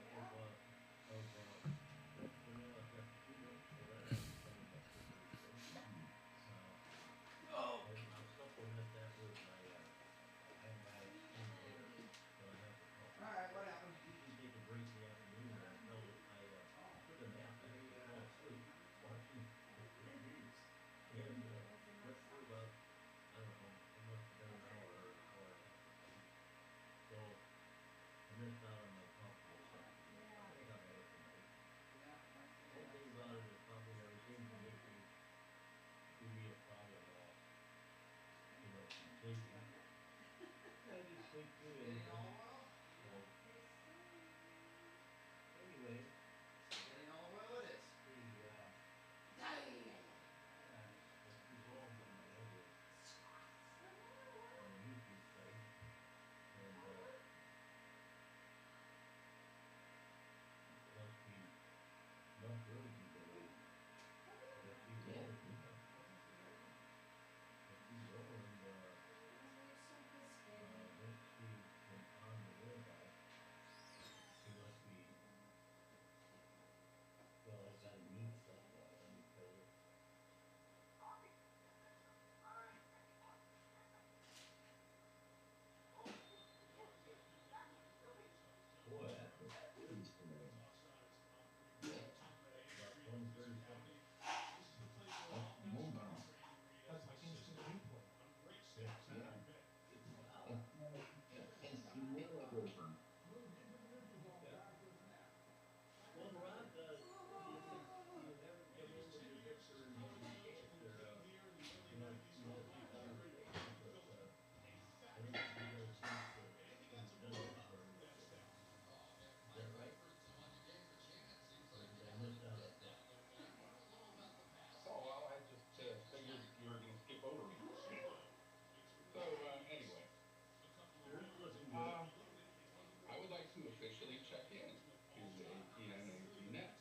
check in to the APN AGNet.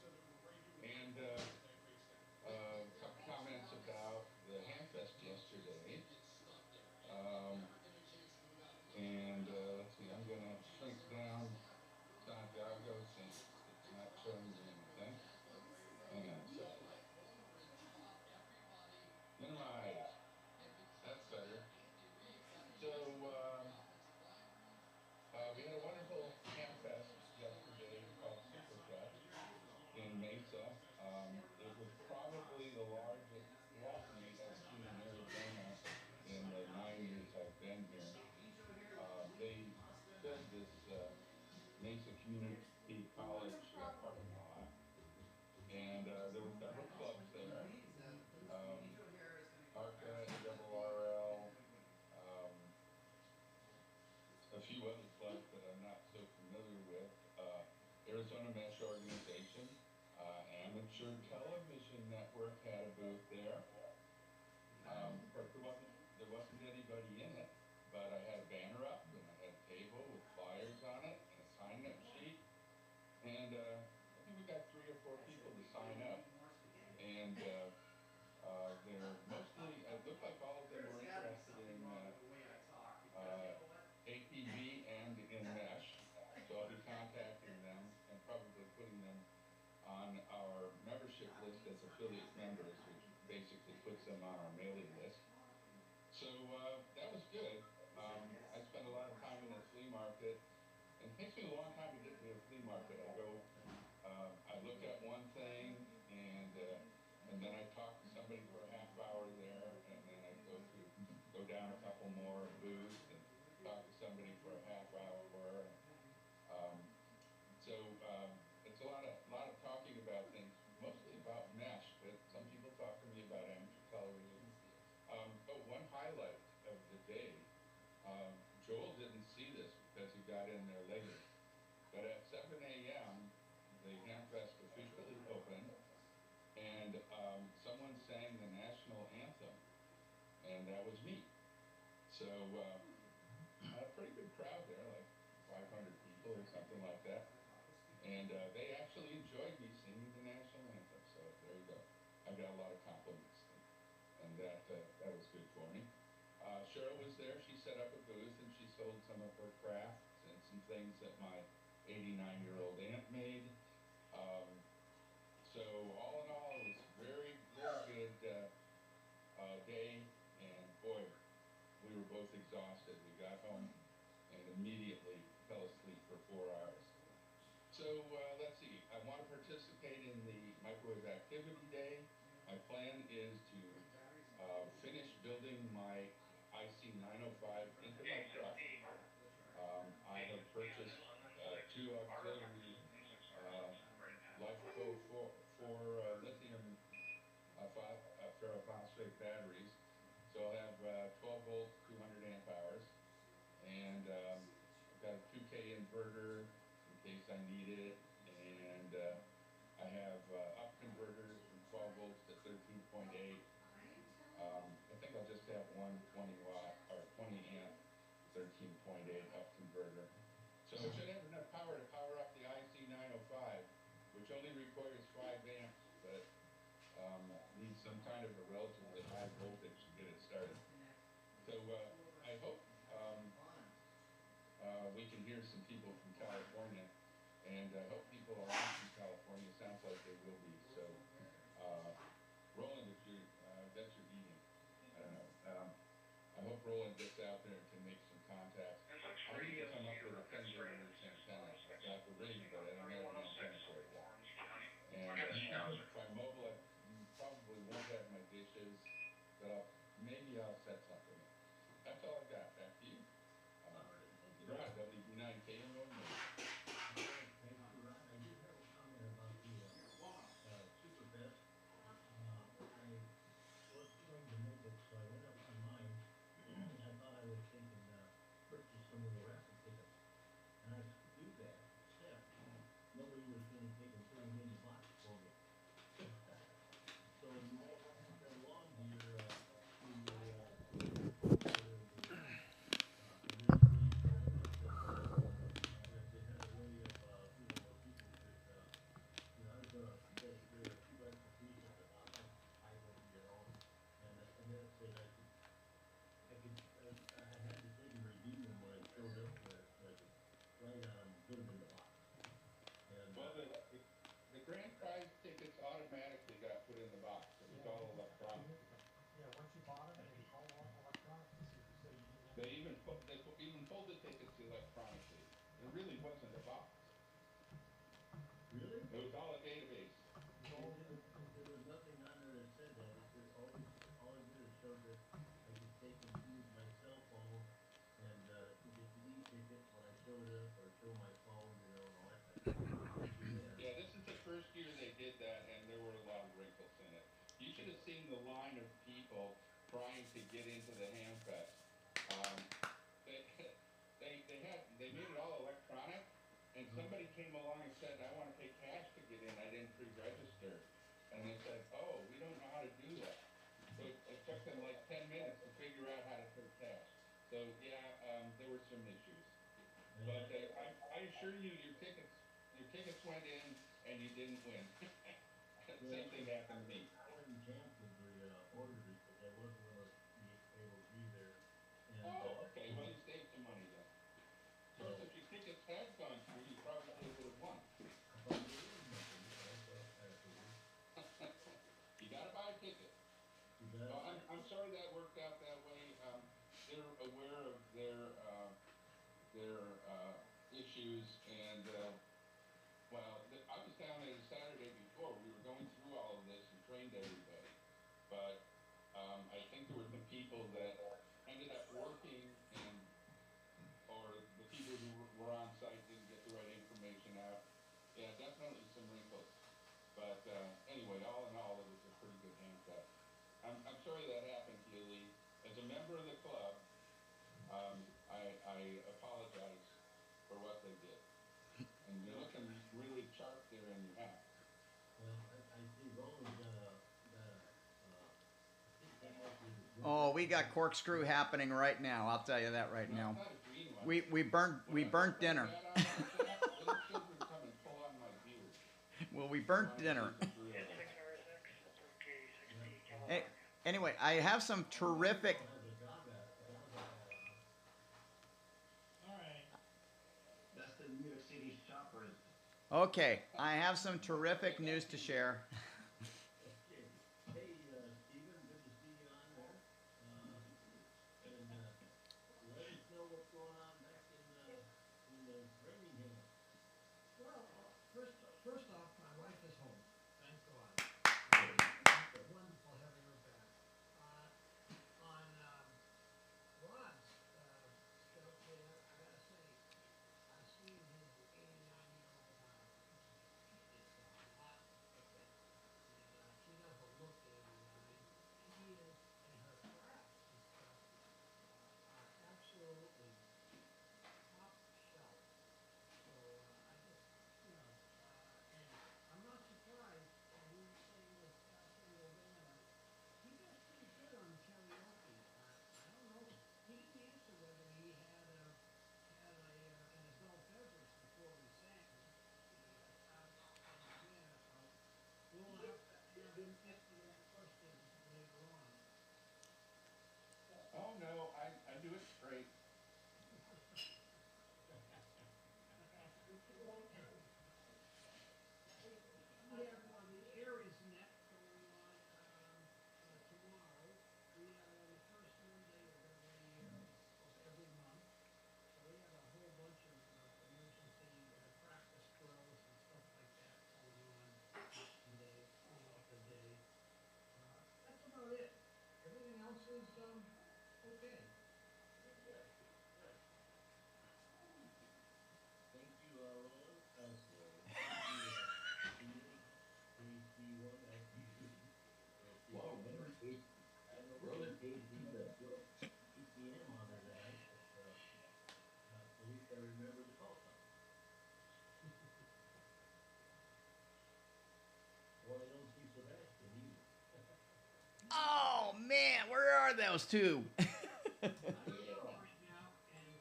And a couple comments about the Hamfest yesterday. And let's see, I'm going to shrink down Santiago since it's not showing me anything. Hang on a second. Minimize. That's better. So we had a wonderful Hamfest yesterday called Superfest in Mesa. It was probably the largest swap meet I've seen in Arizona in the 9 years I've been here. They filled this Mesa Community College parking lot, and there were several clubs there. ARCA, ARRL, a few other clubs that I'm not so familiar with. Arizona Mesh Organization, Amateur Television Network had a booth there. Of course, there wasn't anybody in it, but I had a banner up and I had a table with flyers on it and a sign-up sheet. And I think we got 3 or 4 people to sign up. And they're mostly, it looked like all of them were interested in APV and in Mesh. So I'll be contacting them and probably putting them on our membership list as affiliate members, which basically puts them on our mailing list. So that was good. I spent a lot of time in the flea market, and it takes me a long time to get to the flea market. I go, I look at one thing, and then I talk to somebody for a half hour there, and then I go down a couple more booths and talk to somebody for a half hour. So it's a lot of talking about things, mostly about Mesh, but some people talk to me about amateur television. But one highlight of the day, Joel didn't see this because he got in there later, but at 7 a.m. the Hamfest officially opened, and someone sang the national anthem, and that was me. So a pretty good crowd there, like 500 people or something like that. And they actually enjoyed me singing the national anthem. So there you go. I got a lot of compliments, and that was good for me. Cheryl was there. She set up a booth and she sold some of her crafts and some things that my 89-year-old aunt made. So all in all, it was very, very good day. And boy, we were both exhausted. We got home and immediately fell asleep for 4 hours. So let's see. I want to participate in the Microwave Activity Day. My plan is to finish building my IC 905 into my truck. I have purchased 2 auxiliary LiFePro 4 lithium ferrophosphate batteries. So I'll have 12 volts, 200 amp hours, and I've got a 2K inverter in case I need it, and I have up converters from 12 volts to 13.8. I think I'll just have one 20 watt or 20 amp 13.8 up converter. So I should have enough power to power up the IC 905, which only requires 5 amps, but needs some kind of a relatively high voltage to get it started. So I hope we can hear some people from California, and I hope people are on from California. Sounds like they will be. So Roland, if you that's your eating. I don't know. I hope Roland gets out there and can make some contacts. I need to come up with a 10 gigahertz antenna. I've got the ring, but I don't have an antenna for it yet. And if I'm mobile, I probably won't have my dishes, but maybe I'll set something up. That's all I've got. Back to you. Rod, WB9K and Road. Thank you, Rod. I did have a comment about the Superfest. I was going to make it, so I went up online, and I thought I would take and purchase some of the raffle tickets. And I do that, except nobody was going to take and put them in the box for me. So you might pass that along to your they had a way of sold the tickets electronically. It really wasn't a box. Really? It was all a database. There was nothing on there that said that. It said all it did is showed that I could take and use my cell phone and to get the e-ticket when I showed up or show my phone, you know, and all that type of stuff. Yeah, this is the first year they did that, and there were a lot of wrinkles in it. You should have seen the line of people trying to get into the Hamfest. Um, they, they made it all electronic, and somebody came along and said, I want to pay cash to get in. I didn't pre-register. And they said, oh, we don't know how to do that. So it took them like 10 minutes to figure out how to take cash. So yeah, there were some issues. But I assure you, your tickets went in and you didn't win. Same thing happened to me. I went and canceled the order because I wasn't going to be able to be there. And, Oh, okay. Well, you saved some money then. So if your tickets had gone through, you probably would have won. You gotta buy a ticket. No, I'm sorry that worked out that way. They're aware of their issues, and well, I was down there the Saturday before. We were going through all of this and trained everybody, but I think there were some people that ended up working, and or the people who were on site didn't get the right information out. Yeah, definitely some wrinkles. But anyway, all in all, it was a pretty good handicap. I'm sorry that happened to you, Lee. As a member of the club, I apologize for what they did. And you're looking really sharp there in your hat. Well, I see Roland's got Oh, we got corkscrew happening right now. I'll tell you that right now. We burnt dinner. Well, we burnt dinner. Hey, anyway, I have some terrific. All right. That's the New York City shoppers. Okay, I have some terrific news to share. Hey, Stephen, good to see you on there. And let us know what's going on back in Framingham. Well, first off, my wife is home. Thank God. Wonderful having her back. On Rod's stuff there, I gotta say, I've seen his 89-year-old it's a lot of it. And she doesn't look 89. She is, and her crafts and stuff are absolutely top shelf. So I just, you know, and I'm not surprised that he was saying with Santiago Peak. He does pretty good on karaoke. I don't know. He didn't answer whether he had an adult beverage before we sang. Yeah, so we'll have to have him answer that question later on. Oh no, I do it straight. We have the Aries Net going on tomorrow. We have the first Monday of every month. So we have a whole bunch of emergency practice drills and stuff like that going on today, throughout the day. That's about it. Everything else is okay. Thank you, Roland. Thank you, Stephen, KC1, Wow, Roland KC, ECM on there tonight, but at least I remember to call something. Well, I don't see Sebastian either. Oh man, where are those two? I'm here right now, and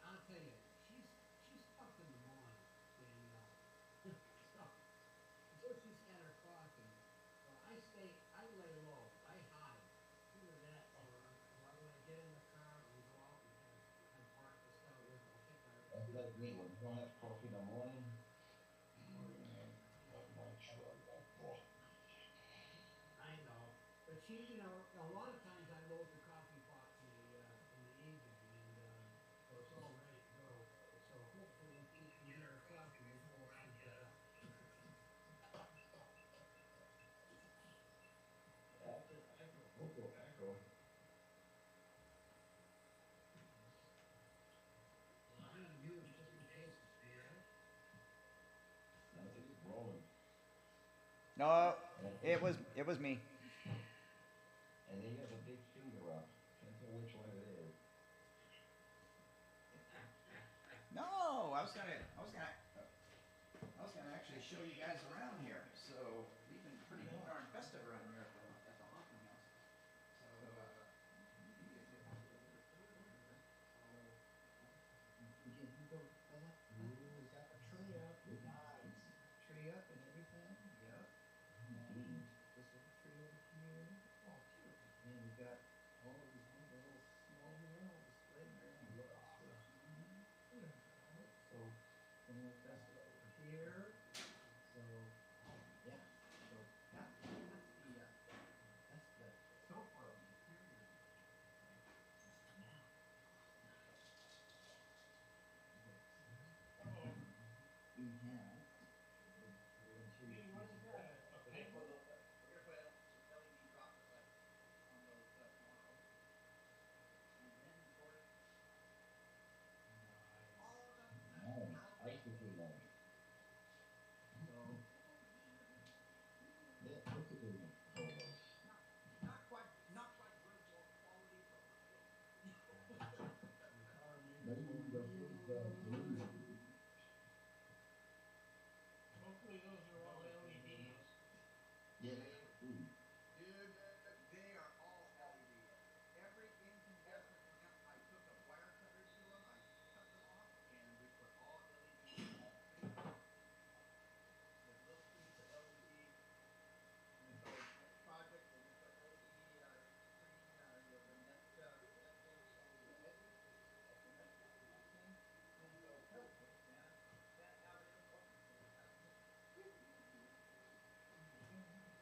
I'll tell you, she's up in the morning, Danielle. So she's had her coffee. So I lay low, I hide. Do that, or when I get in the car and we go out and have breakfast out with, I'll take my. That's like me, when I have coffee in the morning. I know, but she, you know, a lot of times I load the coffee pot in the No, it was me. And he has a big finger up. Can't tell which one it is. No, I was gonna actually show you guys around here. So we've been pretty darn festive around here at the Hoffman House. So we got the tree up, nice. Tree up and everything. Yep. And this is the tree over here. Oh, cute. And we got all of these little small murals displayed there. So then we'll fest it over here. So yeah. So that's the so far of the interior. Now. We have. We're gonna put LED rocket lights on those tomorrow. And then for nice. So this is a good one. Not quite bridge quality, but we're close. Hopefully those are all LEDs. Yeah, dude, they are all LED. Every incandescent lamp, I took a wire cutter to them, I cut them off, and we put all LED. There's a little piece of LED. And so next project, we're gonna put LED screen, the net thing showing the edges. And that's the thing. And so perfect, man. Can't have it in focus.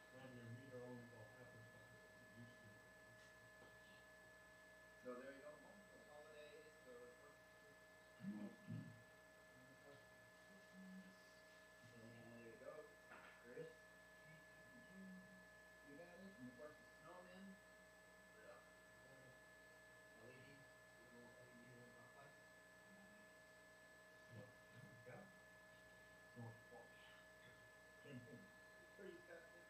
From your meter only go half as fast as it used to. So there you go, home for the holidays, so it works. And there you go, Chris. You got it, and of course the snowmen. Yep. LEDs, little LED rock lights. Go. So, pretty festive.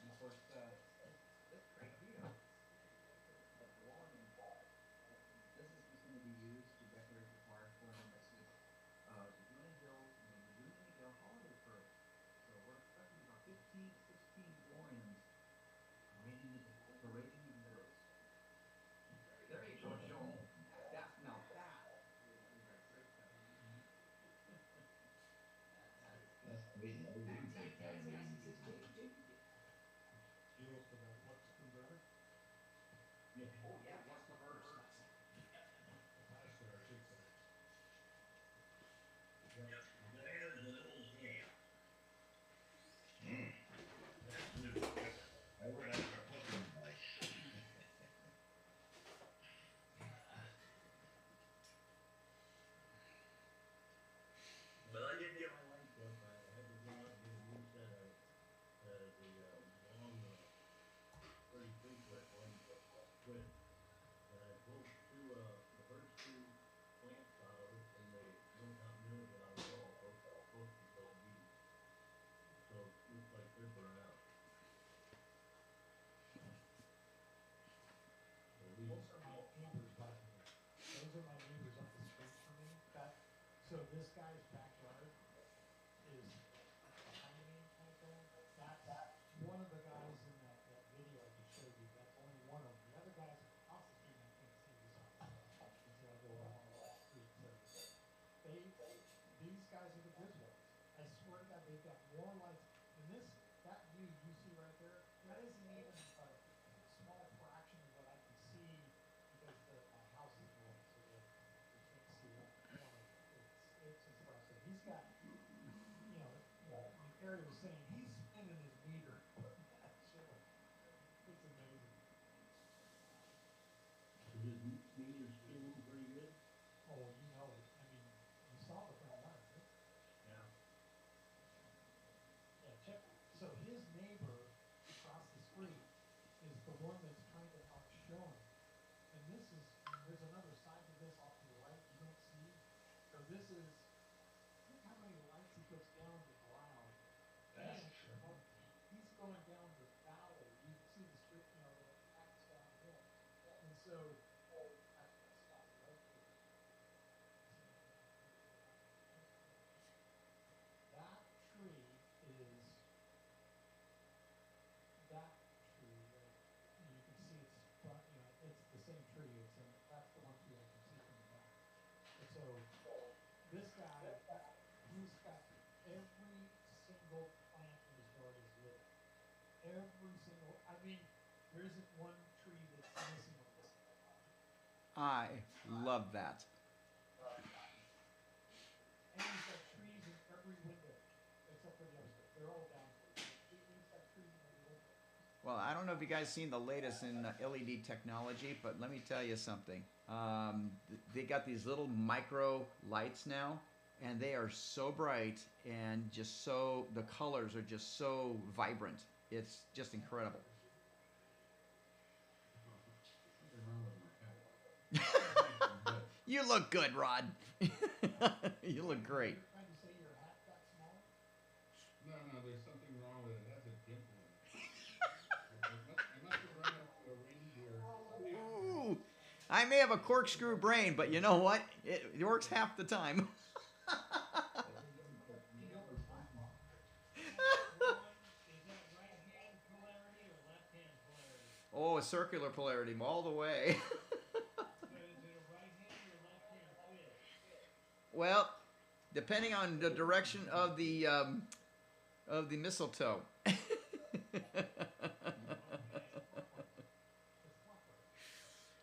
And of course, this right here, the lawn and this is just going to be used to decorate the park for the next week. Laguna Hills and the Laguna Hill Holiday Parade. So we're expecting about 15, 16 DeLoreans parading in the roads. There you go, Joel. That's now that. That's great. Deals for that flux converter? Yeah. Oh yeah, what's the verse? Capacitor, I should say. I would like to put them nice. But I didn't get my lights up, I had to go out and get a new set of, the, long, 32 foot ones that quit. And I pulled the first two clamps out of it, and they no continuity out of all, both LEDs. So it looks like they're burnt out. Those are my neighbors, by the way. Those are my neighbors up the street from me. So this guy's backyard is behind me like that. That's one of the guys in that video I just showed you. That's only one of them. The other guys across the street, I can't see this house. Until I go around the street. So these guys are the good ones. I swear to God, they've got more lights. And that view you see right there, that isn't even a small fraction of what I can see because my house is low, so you can't see that corner. It's impressive. He's got, Harry was saying, he's spinning his meter. It's amazing. So his meter's spinning pretty good? Oh, you know it. I mean, you saw the thing on it. Yeah. Yeah, check. So his neighbor tree is the one that's kind of outshone. And there's another side to this off to the right you don't see. So this is, look how many lights he puts down the ground. That's And true. he's going down the valley. You can see the street, the tracks down here. And so, I stop right here. That tree is that tree right. You can see it's the same tree. That's the one tree I can see from the back. And so this guy, he's got every single plant in his yard is lit. Every single. I mean, there isn't one tree that's missing on this. I love that. And he's got trees in every window except for the upstairs. They're all down. He's got trees in every window. Well, I don't know if you guys seen the latest in LED technology, but let me tell you something. They got these little micro lights now, and they are so bright and just so, the colors are just so vibrant. It's just incredible. You look good, Rod. You look great. You're trying to say your hat got small? No, there's something wrong with it. It has a dimple in it. I must have run up to a reindeer. Ooh, I may have a corkscrew brain, but you know what? It works half the time. Oh, a circular polarity all the way. Well, depending on the direction of the mistletoe.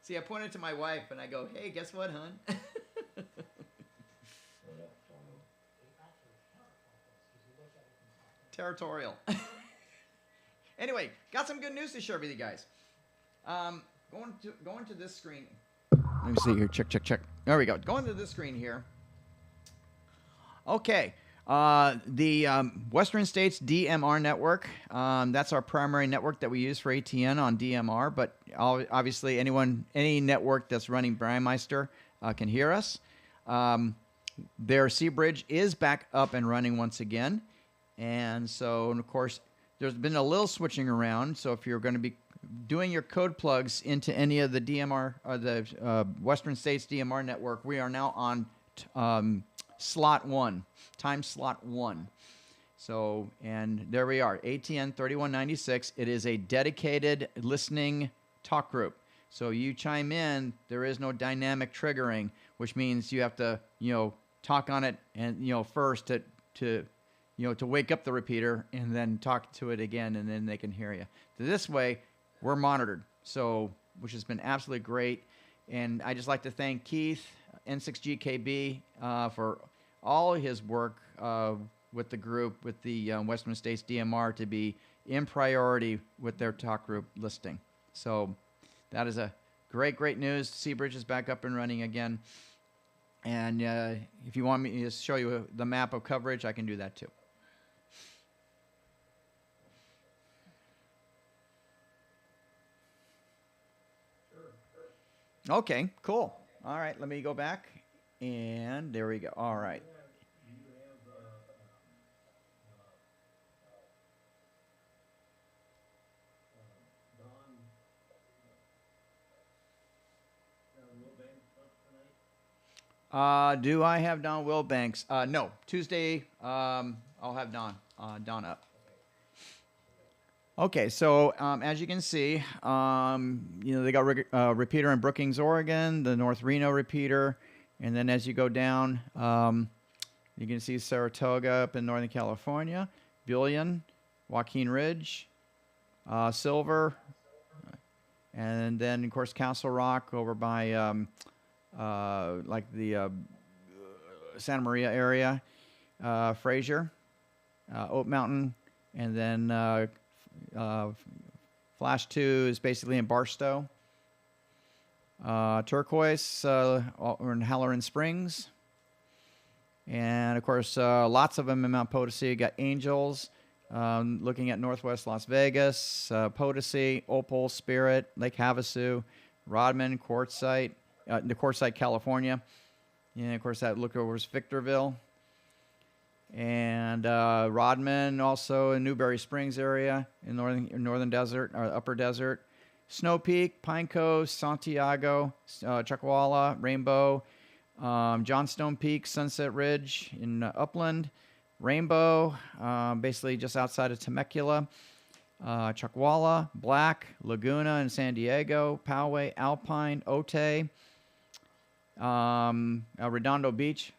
See, I pointed to my wife and I go, "Hey, guess what, hon?" Territorial. Anyway, got some good news to share with you guys. Going to this screen. Let me see here. Check. There we go. Going to this screen here. Okay. The Western States DMR network. That's our primary network that we use for ATN on DMR. But obviously, any network that's running Brandmeister can hear us. Their C bridge is back up and running once again. And so, and of course, there's been a little switching around. So if you're going to be doing your code plugs into any of the DMR or the Western States DMR network, we are now on slot 1, time slot 1. So, and there we are, ATN 3196. It is a dedicated listening talk group. So you chime in, there is no dynamic triggering, which means you have to, talk on it and, first to wake up the repeater and then talk to it again, and then they can hear you. So this way, we're monitored, so which has been absolutely great. And I just like to thank Keith, N6GKB, for all his work with the group, with the Western States DMR, to be in priority with their talk group listing. So that is a great news. Seabridge is back up and running again. And if you want me to show you the map of coverage, I can do that too. Okay, cool. All right, let me go back. And there we go. All right. Do I have Don Wilbanks? No. Tuesday, I'll have Don up. Okay, so as you can see, they got repeater in Brookings, Oregon, the North Reno repeater, and then as you go down, you can see Saratoga up in Northern California, Billion, Joaquin Ridge, Silver, and then of course Castle Rock over by like the Santa Maria area, Fraser, Oat Mountain, and then Flash 2 is basically in Barstow. Turquoise or in Halloran Springs. And of course, lots of them in Mount Potosi. You got Angels, looking at Northwest Las Vegas, Potosi, Opal, Spirit, Lake Havasu, Rodman, Quartzsite, California. And of course, that look over is Victorville. And Rodman, also in Newberry Springs area in northern desert or upper desert. Snow Peak, Pine Coast, Santiago, Chuckwalla, Rainbow, Johnstone Peak, Sunset Ridge in Upland, Rainbow, basically just outside of Temecula, Chuckwalla, Black, Laguna in San Diego, Poway, Alpine, Otay, Redondo Beach.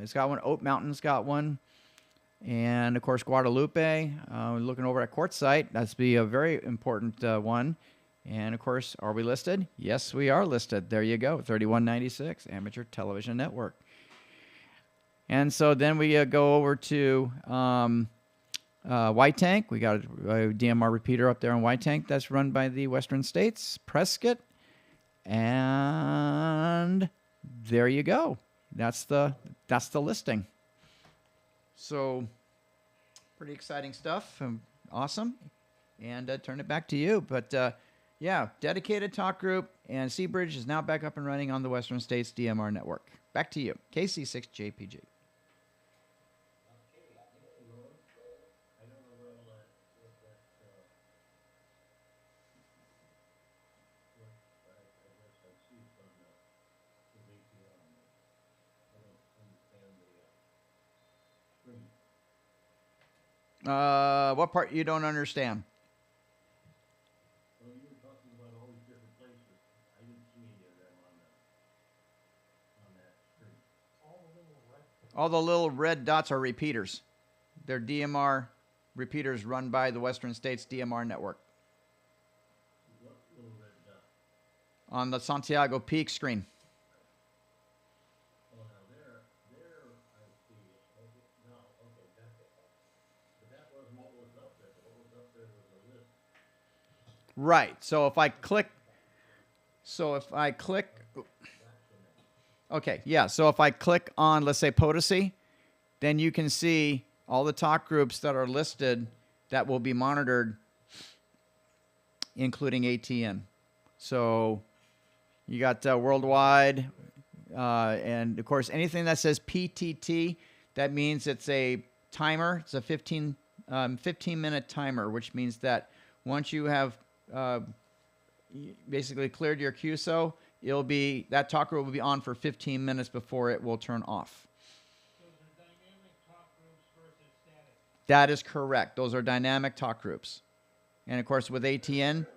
It's got one. Oat Mountain's got one. And, of course, Guadalupe. Looking over at Quartzsite. That's be a very important one. And, of course, are we listed? Yes, we are listed. There you go. 3196 Amateur Television Network. And so then we go over to White Tank. We got a DMR repeater up there in White Tank that's run by the Western States, Prescott. And there you go. That's the listing. So pretty exciting stuff. Awesome. And turn it back to you. But yeah, dedicated talk group, and Seabridge is now back up and running on the Western States DMR network. Back to you, KC6JPG. What part you don't understand? Well, you were talking about all these different places. I didn't see any of them on that screen. All the little red dots are repeaters. They're DMR repeaters run by the Western States DMR network. What little red dot? On the Santiago Peak screen. Oh, now there, I see it. Okay, no, okay, that's it. But that wasn't what was up there. What was up there was a list. Right. So if I click, okay, yeah. So if I click on, let's say, Potosi, then you can see all the talk groups that are listed that will be monitored, including ATN. So you got worldwide, and of course, anything that says PTT, that means it's a timer. It's a 15-minute timer, which means that once you have basically cleared your QSO, that talk group will be on for 15 minutes before it will turn off. Those are dynamic talk groups versus static. That is correct. Those are dynamic talk groups. And of course, with ATN,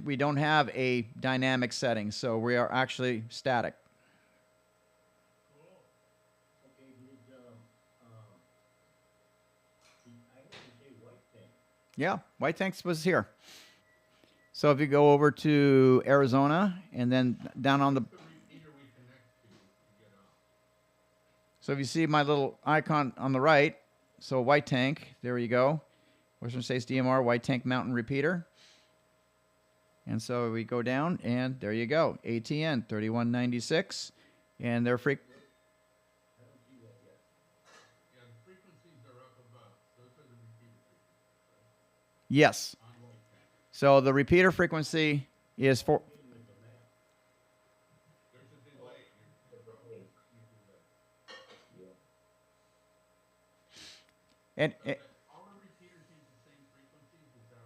we don't have a dynamic setting, so we are actually static. Okay, I heard you say White Tank. Yeah, White Tanks was here. So if you go over to Arizona and then down on the... So if you see my little icon on the right, so White Tank, there you go. Western States DMR, White Tank Mountain Repeater. And so we go down, and there you go. ATN 3196. And their frequencies are up above. Those are the repeater frequencies. Yes. So the repeater frequency is for... And all the repeaters use the same frequencies, is that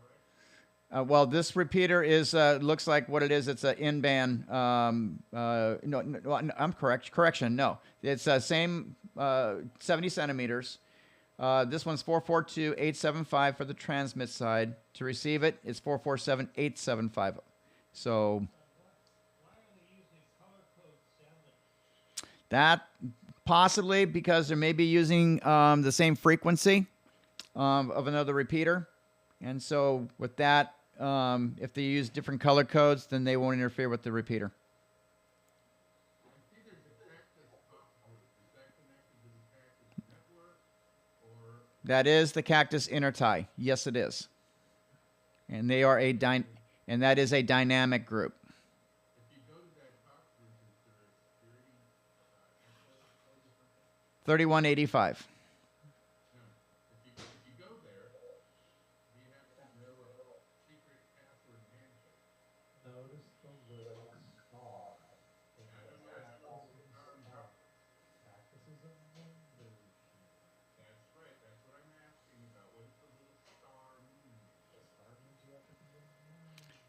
right? Well, this repeater is looks like what it is. It's an in-band. No, I'm correct. Correction, no. It's same 70 centimeters. This one's 442.875 for the transmit side. To receive it, it's 447.875. So Why are they using color code 7? that possibly because they may be using the same frequency of another repeater. And so with that, if they use different color codes, then they won't interfere with the repeater. That is the Cactus Intertie. Yes, it is. And they are and that is a dynamic group. If you go to that talk group, is there a security 3185.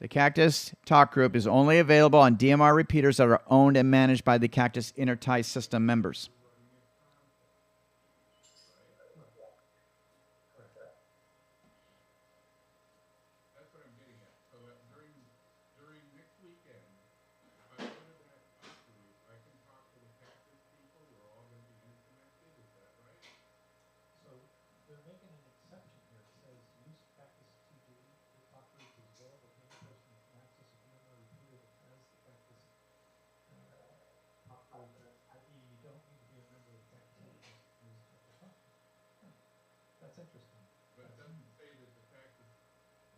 The Cactus Talk Group is only available on DMR repeaters that are owned and managed by the Cactus Intertie System members. That's what I'm getting at. So during next weekend, if I go to that talk group, I can talk to the Cactus people. We're all going to be interconnected. Is that right? So they're making an exception here. It says use Cactus TG. The talk group is available to any person who can access a VMware repeater that has the Cactus talk group, i.e. you don't need to be a member of the Cactus Intertie to use the talk group. Huh. That's interesting. But it doesn't say that the Cactus,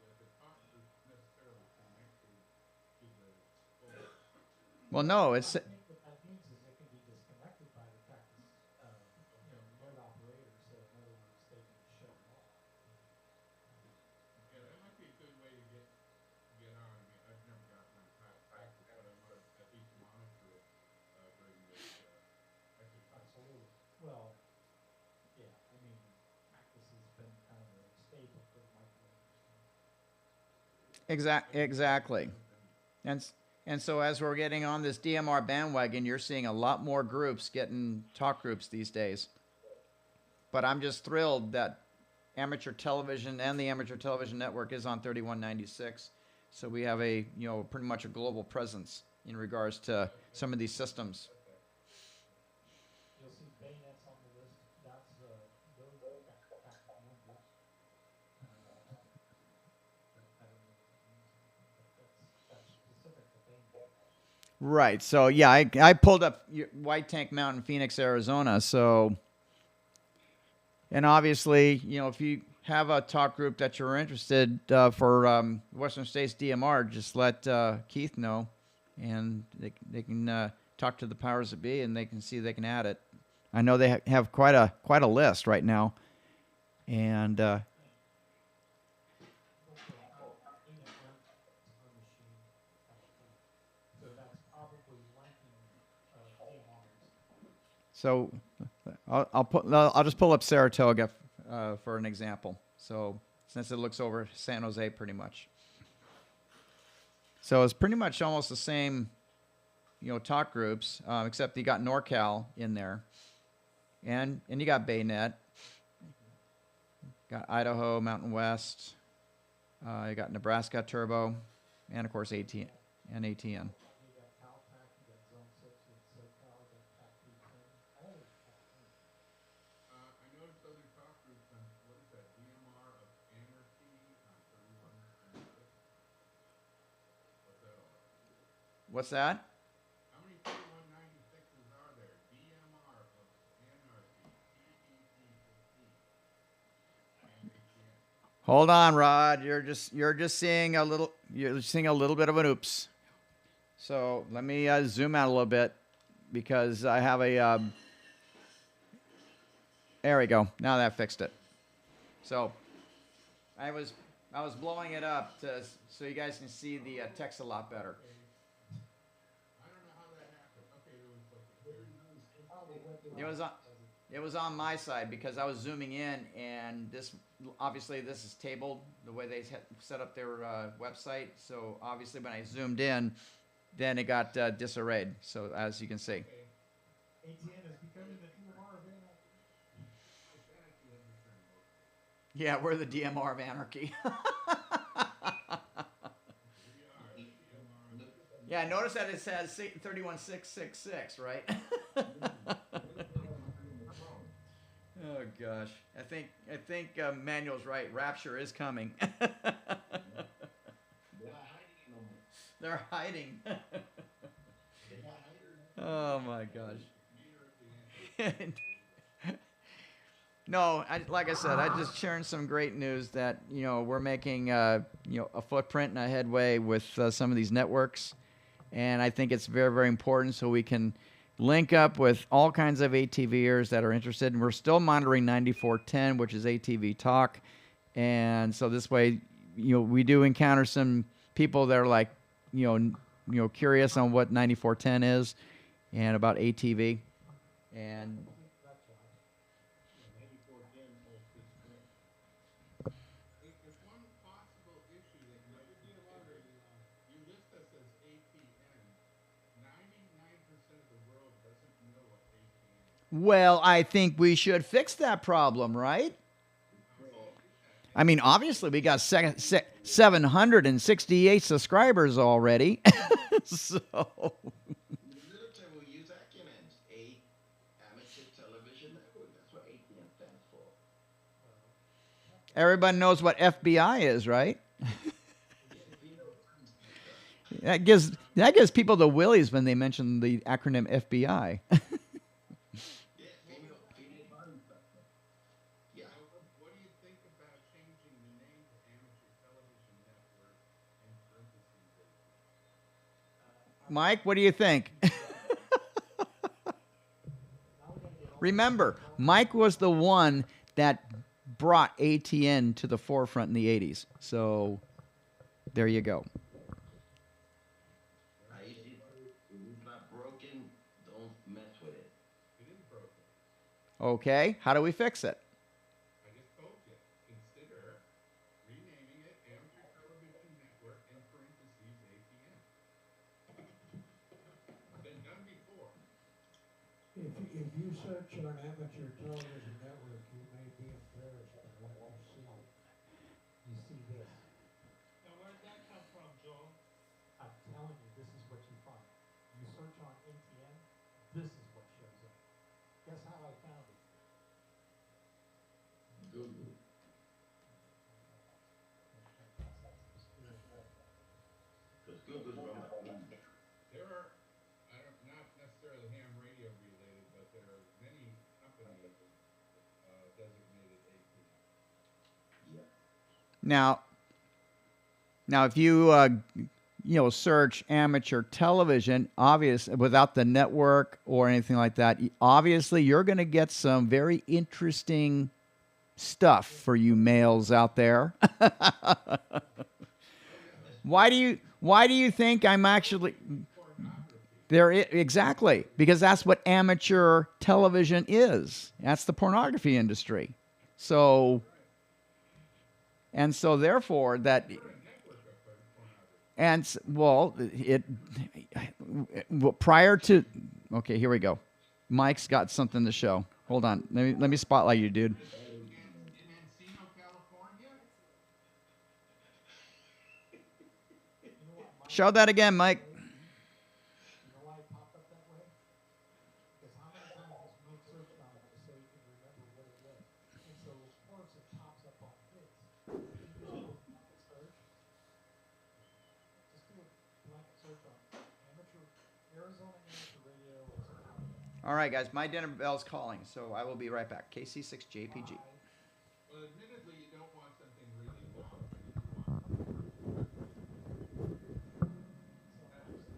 that the talk group necessarily connected to the full. Well, no, it's I think what that means is it can be disconnected by the Cactus, node operator. So in other words, they can shut it off. Yeah, that might be a good way to get on. I mean, I've never gotten on Cactus, but I want to at least monitor it during this exercise. Absolutely. Well, yeah, I mean, Cactus has been kind of a staple for the microwave industry. exactly. And so as we're getting on this DMR bandwagon, you're seeing a lot more groups getting talk groups these days. But I'm just thrilled that amateur television and the amateur television network is on 3196. So we have a, pretty much a global presence in regards to some of these systems. You'll see bayonets on the list. That's those Cactus members. I don't know what that means, but that's specific to bayonet. Right. So yeah, I pulled up White Tank Mountain, Phoenix, Arizona. So, and obviously, if you have a talk group that you're interested for Western States DMR, just let Keith know, and they can talk to the powers that be, and they can see they can add it. I know they have quite a list right now, and so I'll just pull up Saratoga for an example. So since it looks over San Jose pretty much. So it's pretty much almost the same, talk groups, except you got NorCal in there, and you got Baynet, got Idaho, Mountain West, you got Nebraska Turbo, and of course ATN and ATN. I noticed other talk groups on, what is that, DMR of Anarchy on 3196? What's that all about? What's that? How many 3196s are there? DMR of Anarchy, TET15. Hold on, Rod. You're just seeing a little bit of an oops. So let me zoom out a little bit because I have a. There we go. Now that fixed it. So I was blowing it up so you guys can see the text a lot better. I don't know how that happened. Okay, It was on my side because I was zooming in, and this is tabled the way they set up their website. So obviously when I zoomed in, then it got disarrayed. So as you can see. ATN is becoming the DMR of anarchy. Yeah, we're the DMR of anarchy. Yeah, notice that it says 31666, right? Oh gosh, I think Manuel's right. Rapture is coming. They're hiding. Oh my gosh. No, like I said, I just sharing some great news that we're making a footprint and a headway with some of these networks, and I think it's very, very important so we can link up with all kinds of ATVers that are interested. And we're still monitoring 9410, which is ATV Talk, and so this way, we do encounter some people that are like, curious on what 9410 is and about ATV, and. Well, I think we should fix that problem, right? I mean, obviously, we got 768 subscribers already. So, Military will use acronyms. Amateur Television Network. That's what ATN stands for. everybody knows what FBI is, right? Yeah, female friends center. That gives people the willies when they mention the acronym FBI. Yeah, female friends center. Yeah. What do you think about changing the name to Amateur Television Network in parentheses? Mike, what do you think? Remember, Mike was the one that brought ATN to the forefront in the 80s. So there you go. I usually say, if it's not broken, don't mess with it. It is broken. Okay, how do we fix it? I just told you. Consider renaming it Amateur Television Network in parentheses ATN. Been done before. If you search on amateur television network, you may be embarrassed by what you see. You see this. Now, where'd that come from, Joel? I'm telling you, this is what you find. You search on ATN, this is what shows up. Guess how I found it? Google. Because Google's run by me. There are, not necessarily ham radio related, but there are many companies designated ATN. Yeah. Now, if you search amateur television, obvious without the network or anything like that, obviously you're going to get some very interesting stuff for you males out there. Why do you think I'm actually there? Exactly, because that's what amateur television is. That's the pornography industry. So therefore that. And well, prior to, okay, here we go. Mike's got something to show. Hold on, let me spotlight you, dude. In Encino, California? Show that again, Mike. You know why it popped up that way? Because how many times has Mike searched on it so you can remember what it was? And so, of course, it pops up on his. You just do a blanket search. Just do a blanket search on Arizona Amateur Radio or something. All right, guys, my dinner bell's calling, so I will be right back. KC6JPG. Well, admittedly, you don't want something really long.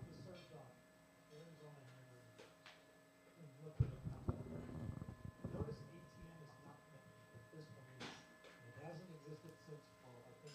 Just search on Arizona Amateur Radio and look at it comes up. Notice ATN is not mentioned, but this one is. And it hasn't existed since for, I think,